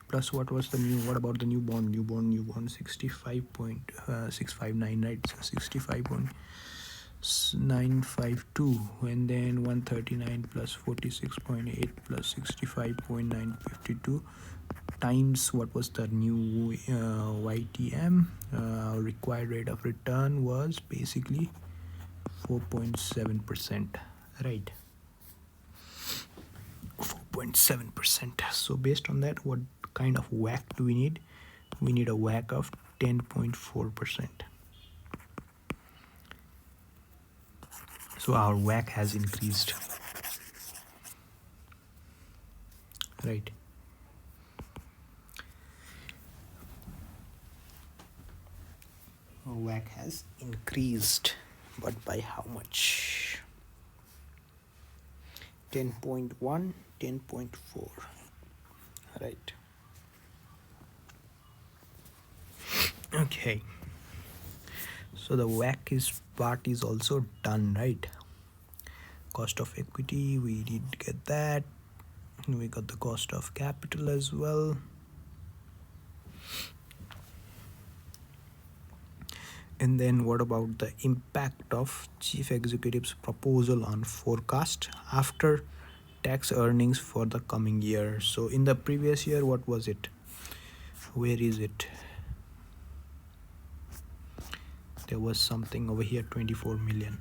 S1: plus what was the new, what about the new bond? New bond 65.659, right? So 65.952, and then 139 plus 46.8 plus 65.952 times what was the new YTM, required rate of return was basically 4.7%, right? 4.7%. So based on that, what kind of WACC do we need? We need a WACC of 10.4%. So our WACC has increased, right? Our WACC has increased, but by how much? 10.1, 10.4, right? Okay, so the WACC part is also done, right? Cost of equity, we did get that. We got the cost of capital as well. And then what about the impact of chief executive's proposal on forecast after tax earnings for the coming year? So in the previous year, what was it? Where is it? There was something over here, 24 million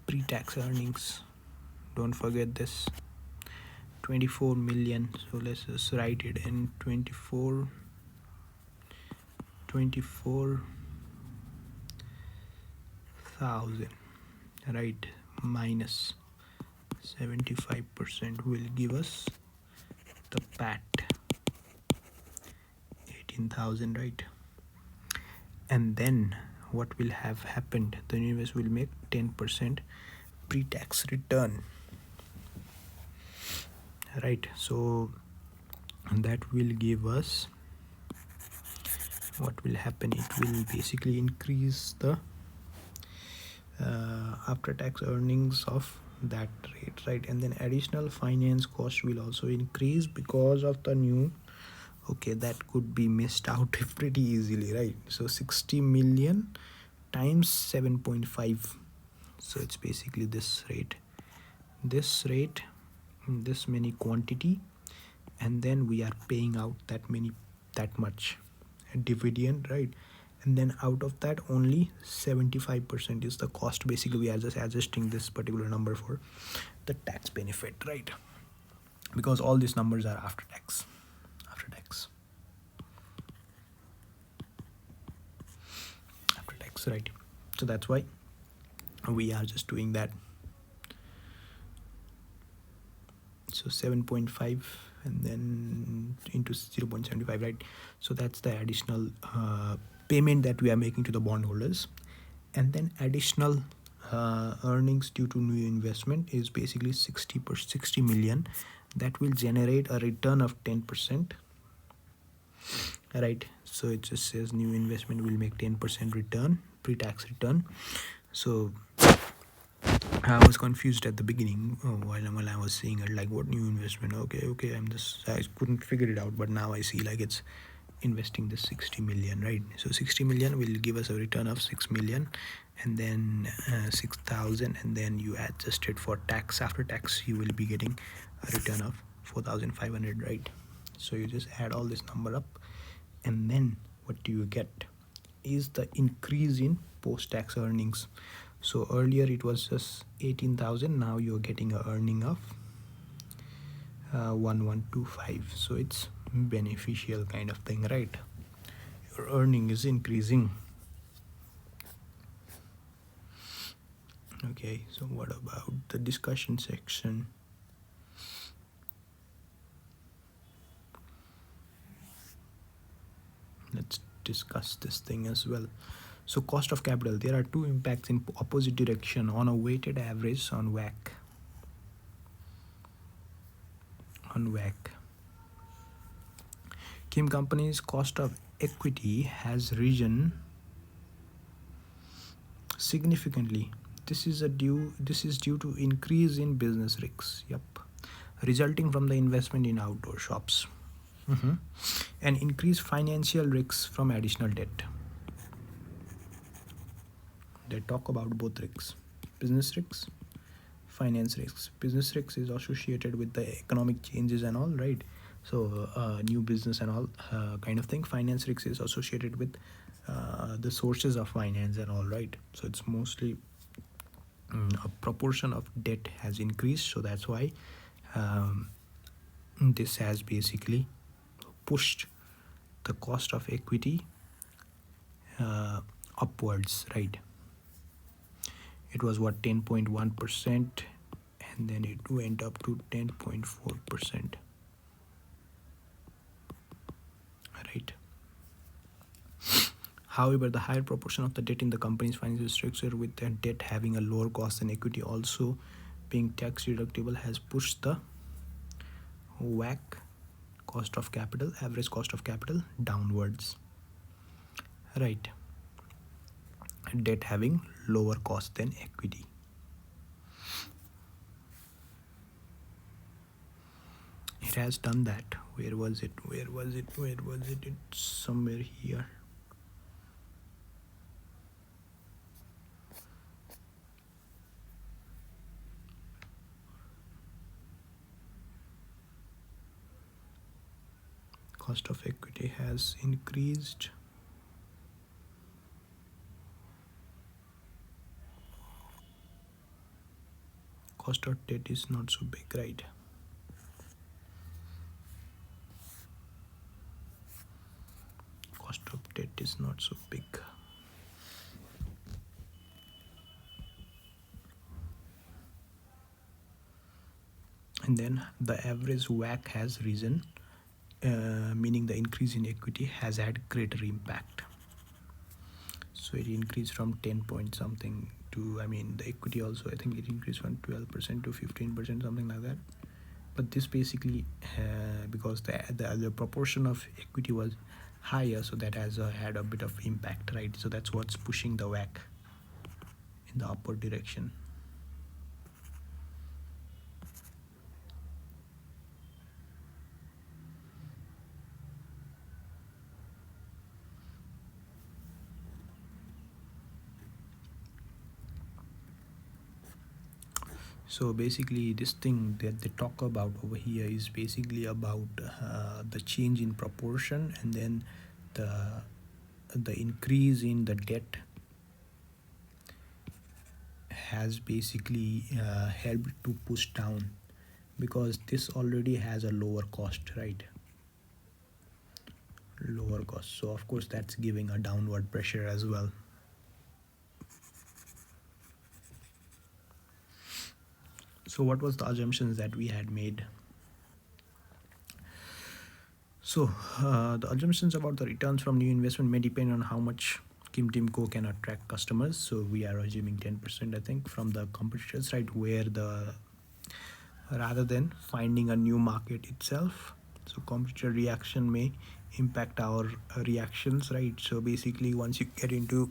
S1: pre-tax earnings. Don't forget this, 24 million. So let's just write it in 24,000, right? Minus 75% will give us the PAT, 18,000, right? And then what will have happened? The universe will make 10% pre-tax return, right? So that will give us, what will happen? It will basically increase the after-tax earnings of that rate, right? And then additional finance cost will also increase because of the new, okay, that could be missed out pretty easily, right? So 60 million times 7.5, so it's basically this rate, this many quantity, and then we are paying out that much dividend, right? And then out of that only 75% is the cost. Basically we are just adjusting this particular number for the tax benefit, right? Because all these numbers are after tax, right? So that's why we are just doing that. So 7.5 and then into 0.75, right? So that's the additional payment that we are making to the bondholders. And then additional earnings due to new investment is basically 60 million. That will generate a return of 10%, right? So it just says new investment will make 10% return, pre-tax return. So I was confused at the beginning while I was seeing it, like, what new investment? Okay, I couldn't figure it out, but now I see like it's investing this 60 million, right? So 60 million will give us a return of 6 million, and then 6,000, and then you adjust it for tax. After tax you will be getting a return of 4,500, right? So you just add all this number up, and then what do you get is the increase in post-tax earnings. So earlier it was just 18,000, now you're getting a earning of 1125. So it's beneficial kind of thing, right? Your earning is increasing. Okay, so what about the discussion section? Let's discuss this thing as well. So cost of capital, there are two impacts in opposite direction on a weighted average on WACC. Kim Company's cost of equity has risen significantly. This is due to increase in business risks. Yep, resulting from the investment in outdoor shops. And increased financial risks from additional debt. They talk about both risks: business risks, finance risks. Business risks is associated with the economic changes and all, right? So new business and all kind of thing. Finance risks is associated with the sources of finance and all, right? So it's mostly a proportion of debt has increased, so that's why this has basically pushed the cost of equity upwards, right? It was what, 10.1%, and then it went up to 10.4%, right? However, the higher proportion of the debt in the company's financial structure, with the debt having a lower cost than equity also being tax deductible, has pushed the WACC, cost of capital, average cost of capital, downwards, right? Debt having lower cost than equity. It has done that. Where was it? It's somewhere here. Cost of equity has increased. Cost of debt is not so big, right? Cost of debt is not so big. And then the average WACC has risen, meaning the increase in equity has had greater impact. So it increased from 10 point something to, the equity also, I think it increased from 12% to 15%, something like that. But this basically, because the proportion of equity was higher, so that has had a bit of impact, right? So that's what's pushing the WACC in the upward direction. So basically this thing that they talk about over here is basically about the change in proportion, and then the increase in the debt has basically helped to push down, because this already has a lower cost, right? Lower cost, so of course that's giving a downward pressure as well. So what was the assumptions that we had made? So the assumptions about the returns from new investment may depend on how much Kim Timco can attract customers. So we are assuming 10%, I think, from the competitors, right? Where rather than finding a new market itself. So competitor reaction may impact our reactions, right? So basically once you get into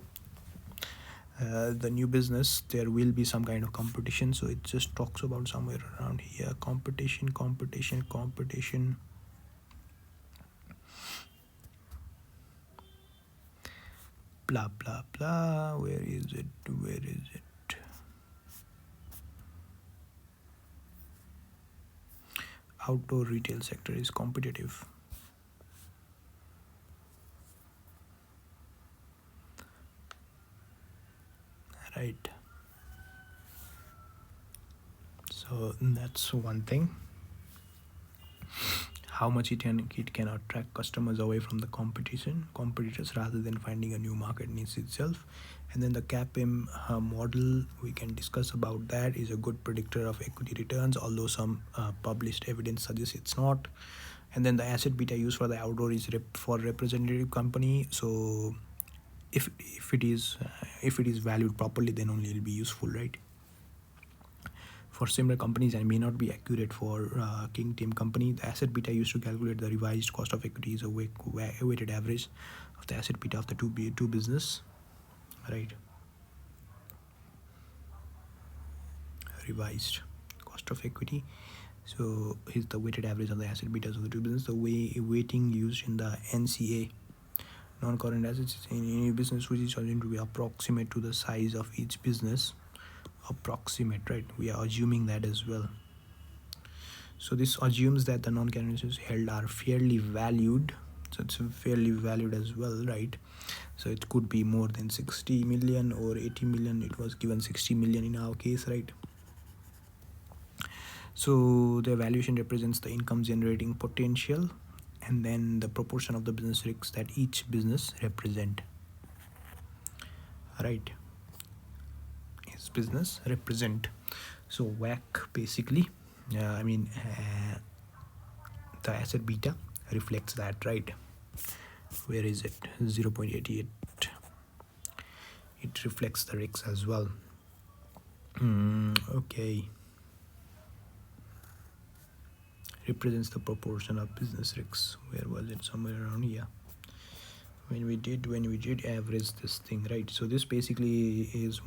S1: the new business, there will be some kind of competition. So it just talks about somewhere around here: competition. blah blah blah. Where is it? Outdoor retail sector is competitive, right? So that's one thing. How much it can attract customers away from the competitors rather than finding a new market niche itself. And then the CAPM model, we can discuss about that, is a good predictor of equity returns, although some published evidence suggests it's not. And then the asset beta used for the outdoor is for representative company. So if it is valued properly, then only it'll be useful, right? For similar companies and may not be accurate for King Team company, the asset beta used to calculate the revised cost of equity is a weighted average of the asset beta of the two business, right? Revised cost of equity. So is the weighted average of the asset betas of the two business. The weighting used in the NCA, non-current assets, in any business which is assumed to be approximate to the size of each business. Approximate, right? We are assuming that as well. So this assumes that the non-current assets held are fairly valued. So it's fairly valued as well, right? So it could be more than 60 million or 80 million. It was given 60 million in our case, right? So the valuation represents the income generating potential and then the proportion of the business risks that each business represent, right? Its business represent. So WACC basically, the asset beta reflects that, right? Where is it? 0.88. It reflects the risks as well. Okay. Represents the proportion of business risks. Where was it? Somewhere around here. When we did average this thing, right? So this basically is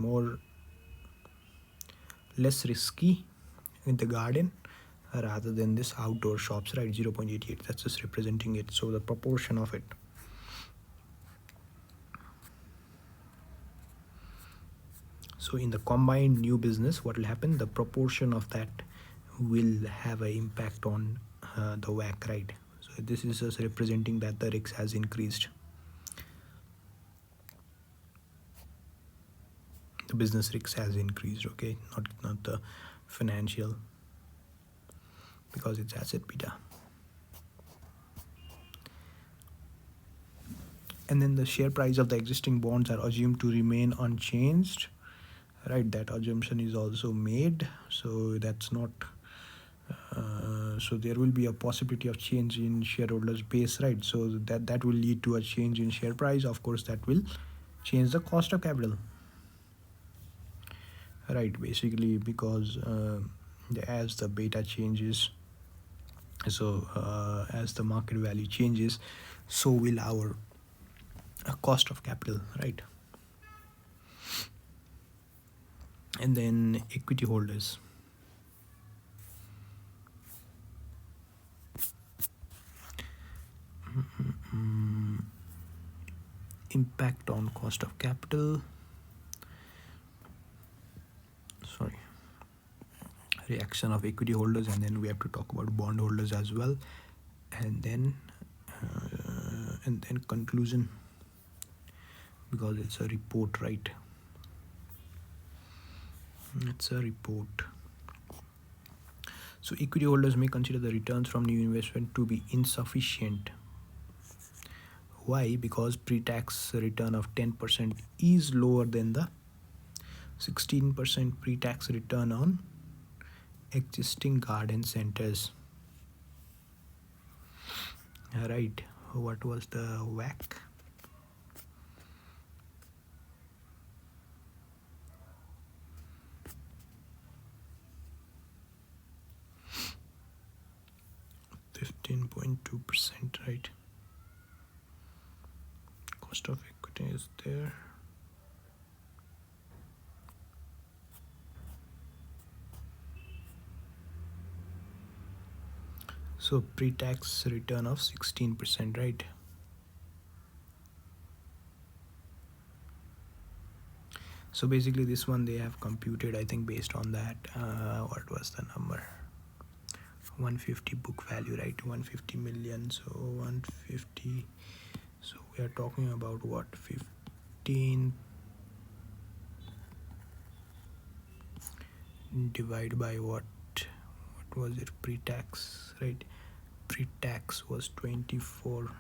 S1: less risky in the garden rather than this outdoor shops, right? 0.88. That's just representing it. So the proportion of it. So in the combined new business, what will happen? The proportion of that will have an impact on the WACC, right? So this is just representing that the risk has increased. The business risk has increased, okay? Not the financial, because it's asset beta. And then the share price of the existing bonds are assumed to remain unchanged, right? That assumption is also made. So that's not so there will be a possibility of change in shareholders base, right? So that will lead to a change in share price. Of course, that will change the cost of capital, right? Basically, because as the beta changes, so as the market value changes, so will our cost of capital, right? And then equity holders. Impact on cost of capital. Reaction of equity holders, and then we have to talk about bond holders as well, and then conclusion, because it's a report, right? It's a report. So equity holders may consider the returns from new investment to be insufficient. Why? Because pre-tax return of 10% is lower than the 16% pre-tax return on existing garden centers. Right. What was the WACC? %, right? Cost of equity is there. So pre-tax return of 16%, right? So basically this one they have computed, I think, based on that, what was the number, 150 book value, right? 150 million. So 150, so we are talking about what, 15 divide by what was it, pre-tax, right? Pre-tax was 24.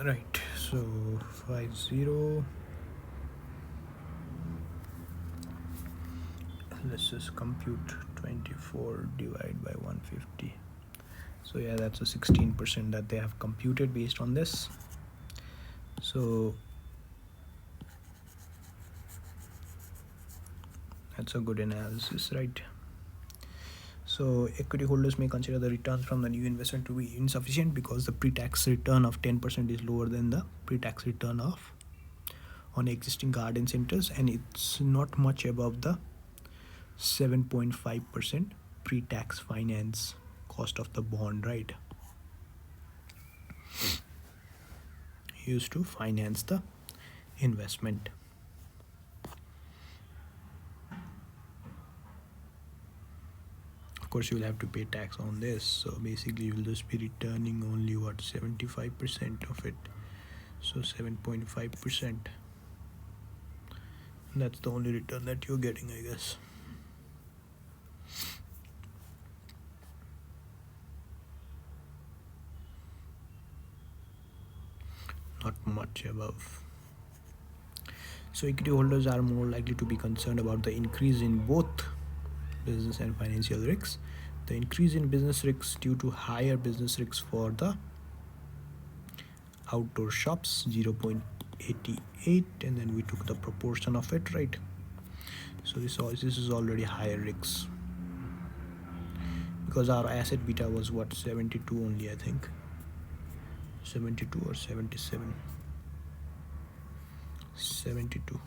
S1: Right, so 50, let's just compute 24 divided by 150. So yeah, that's a 16% that they have computed based on this. So that's a good analysis, right? So equity holders may consider the returns from the new investment to be insufficient because the pre-tax return of 10% is lower than the pre-tax return of on existing garden centers, and it's not much above the 7.5% pre-tax finance cost of the bond, right? Used to finance the investment. Of course, you will have to pay tax on this, so basically you will just be returning only what, 75% of it. So 7.5%. That's the only return that you're getting, I guess. Not much above. So equity holders are more likely to be concerned about the increase in both business and financial risks. The increase in business risks due to higher business risks for the outdoor shops, 0.88, and then we took the proportion of it, right? So this is already higher risks because our asset beta was what, 72 only, I think. 72 or 77. 72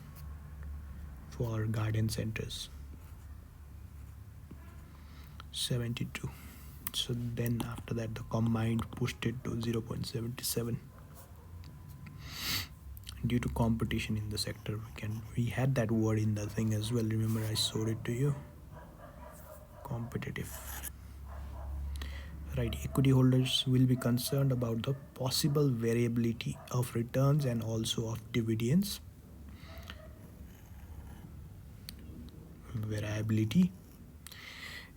S1: for our garden centers. 72. So then after that the combined pushed it to 0.77 due to competition in the sector. We had that word in the thing as well, remember I showed it to you, competitive, right? Equity holders will be concerned about the possible variability of returns and also of dividends. Variability,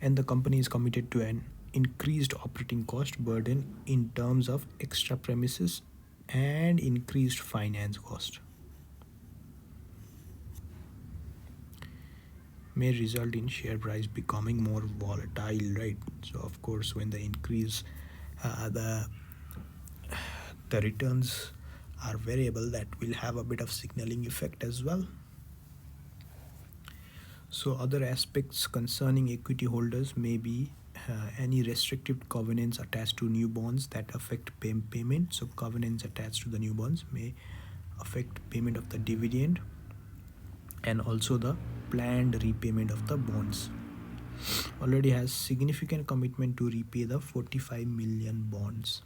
S1: and the company is committed to an increased operating cost burden in terms of extra premises and increased finance cost may result in share price becoming more volatile, right? So of course when the increase the returns are variable, that will have a bit of signaling effect as well. So other aspects concerning equity holders may be any restrictive covenants attached to new bonds that affect payment. So covenants attached to the new bonds may affect payment of the dividend and also the planned repayment of the bonds. Already has significant commitment to repay the 45 million bonds.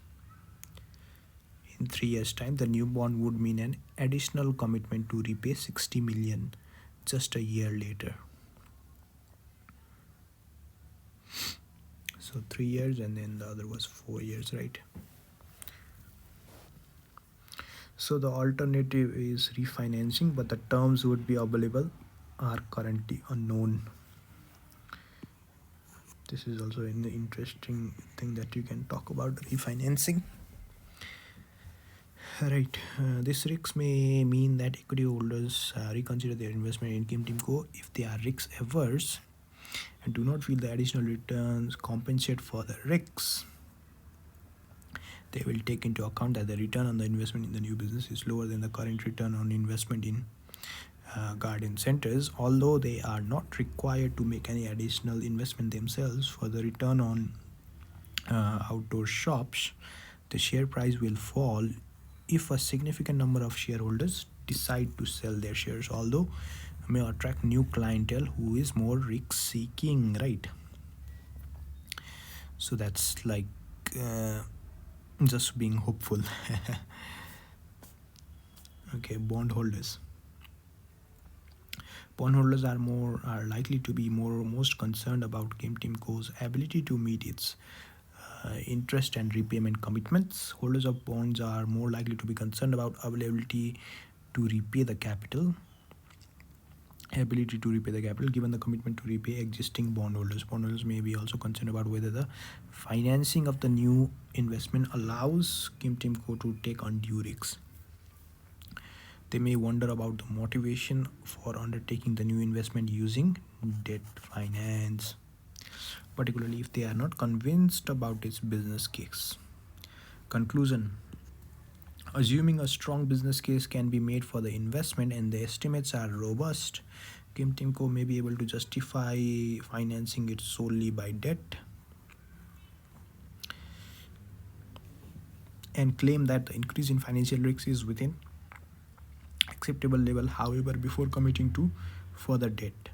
S1: In 3 years time, the new bond would mean an additional commitment to repay 60 million just a year later. So 3 years, and then the other was 4 years, right? So the alternative is refinancing, but the terms would be available are currently unknown. This is also an interesting thing that you can talk about, refinancing. Right, this risks may mean that equity holders reconsider their investment in Kim Team Co. if they are risk averse and do not feel the additional returns compensate for the risks. They will take into account that the return on the investment in the new business is lower than the current return on investment in garden centers, although they are not required to make any additional investment themselves. For the return on outdoor shops, the share price will fall if a significant number of shareholders decide to sell their shares, although may attract new clientele who is more risk seeking, right? So that's like just being hopeful. Okay, bondholders. Bondholders are likely to be most concerned about Kimtimco's ability to meet its interest and repayment commitments. Holders of bonds are more likely to be concerned about availability to repay the capital. Ability to repay the capital given the commitment to repay existing bondholders. Bondholders may be also concerned about whether the financing of the new investment allows Kimtimco to take undue risks. They may wonder about the motivation for undertaking the new investment using debt finance, particularly if they are not convinced about its business case. Conclusion. Assuming a strong business case can be made for the investment and the estimates are robust, Kimtimco may be able to justify financing it solely by debt and claim that the increase in financial risk is within acceptable level. However, before committing to further debt,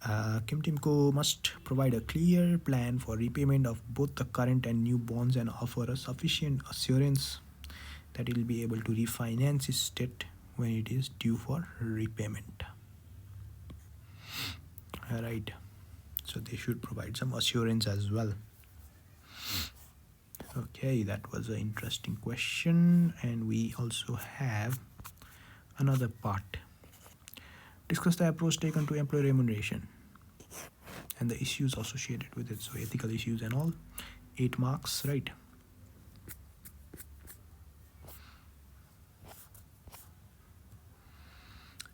S1: Kimtimco must provide a clear plan for repayment of both the current and new bonds and offer a sufficient assurance that it will be able to refinance its debt when it is due for repayment. Right. So they should provide some assurance as well. Okay, that was an interesting question, and we also have another part. Discuss the approach taken to employee remuneration and the issues associated with it. So ethical issues and all. 8 marks, right?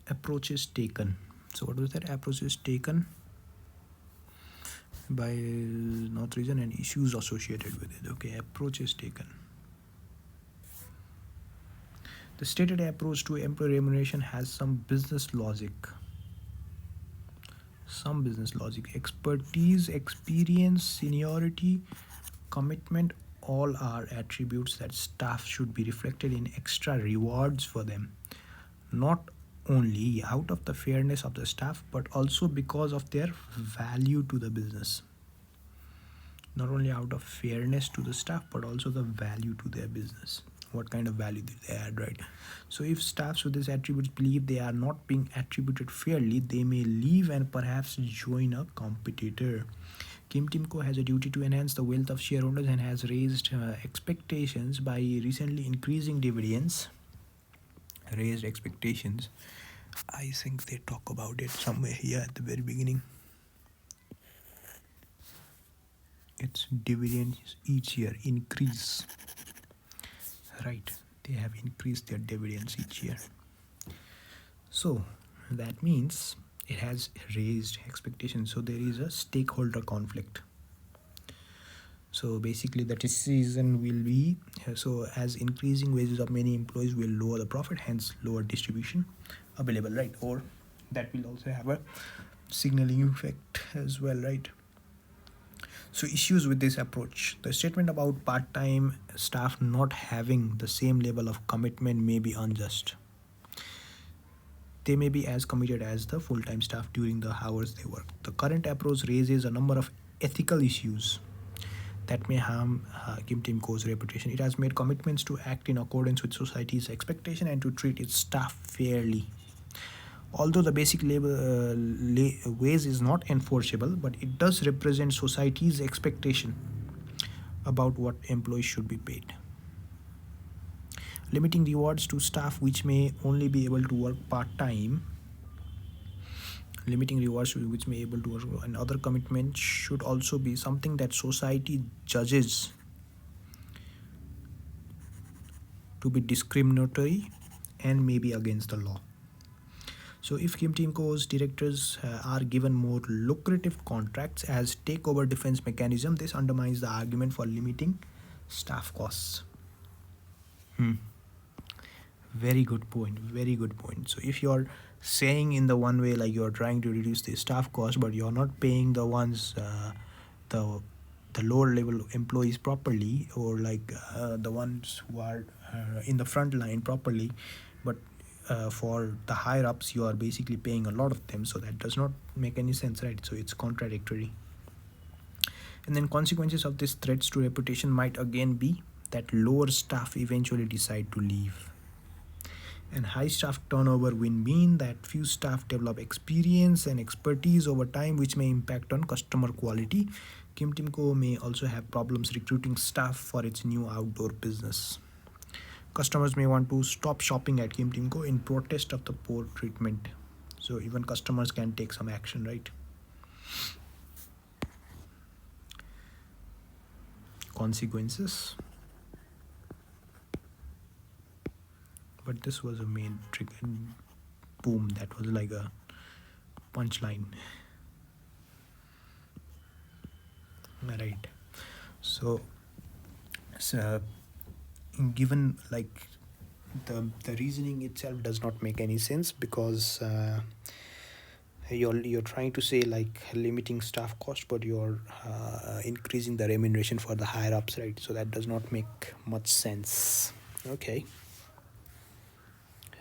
S1: Approaches taken. So what was that? Approaches taken by North region and issues associated with it. Okay, approaches taken. The stated approach to employee remuneration has some business logic. Expertise, experience, seniority, commitment, all are attributes that staff should be reflected in extra rewards for them, not only out of the fairness of the staff but also because of their value to the business. Not only out of fairness to the staff but also the value to their business. What kind of value did they add, right? So if staffs with these attributes believe they are not being attributed fairly, they may leave and perhaps join a competitor. Kimtimco has a duty to enhance the wealth of shareholders and has raised expectations by recently increasing dividends. Raised expectations. I think they talk about it somewhere here at the very beginning. Its dividends each year increase. Right, they have increased their dividends each year. So that means it has raised expectations. So there is a stakeholder conflict. So basically the decision will be, so as increasing wages of many employees will lower the profit, hence lower distribution available, right? Or that will also have a signaling effect as well, right? So issues with this approach. The statement about part-time staff not having the same level of commitment may be unjust. They may be as committed as the full-time staff during the hours they work. The current approach raises a number of ethical issues that may harm Kimtimco's reputation. It has made commitments to act in accordance with society's expectation and to treat its staff fairly. Although the basic wage is not enforceable, but it does represent society's expectation about what employees should be paid. Limiting rewards to staff which may only be able to work part-time. Limiting rewards which may be able to work, and other commitments should also be something that society judges to be discriminatory and may be against the law. So if Kimtimco's directors are given more lucrative contracts as takeover defense mechanism, this undermines the argument for limiting staff costs. Very good point. So if you're saying in the one way like you're trying to reduce the staff cost but you're not paying the ones the lower level employees properly, or like the ones who are in the front line properly, but for the higher ups you are basically paying a lot of them, so that does not make any sense, right? So it's contradictory. And then consequences of this threats to reputation might again be that lower staff eventually decide to leave. And high staff turnover will mean that few staff develop experience and expertise over time, which may impact on customer quality. Kim Timco may also have problems recruiting staff for its new outdoor business. Customers may want to stop shopping at Kim Timco in protest of the poor treatment. So even customers can take some action, right? Consequences. But this was a main trick, and boom, that was like a punchline. Right. So, so given like the reasoning itself does not make any sense, because you're trying to say like limiting staff cost, but you're increasing the remuneration for the higher ups, right? So that does not make much sense. Okay.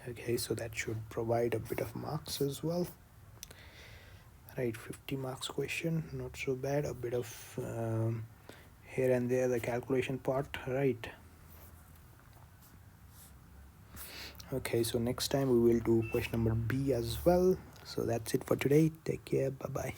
S1: Okay, so that should provide a bit of marks as well, right? 50 marks question, not so bad. A bit of here and there the calculation part, right? Okay, so next time we will do question number B as well. So that's it for today. Take care. Bye bye.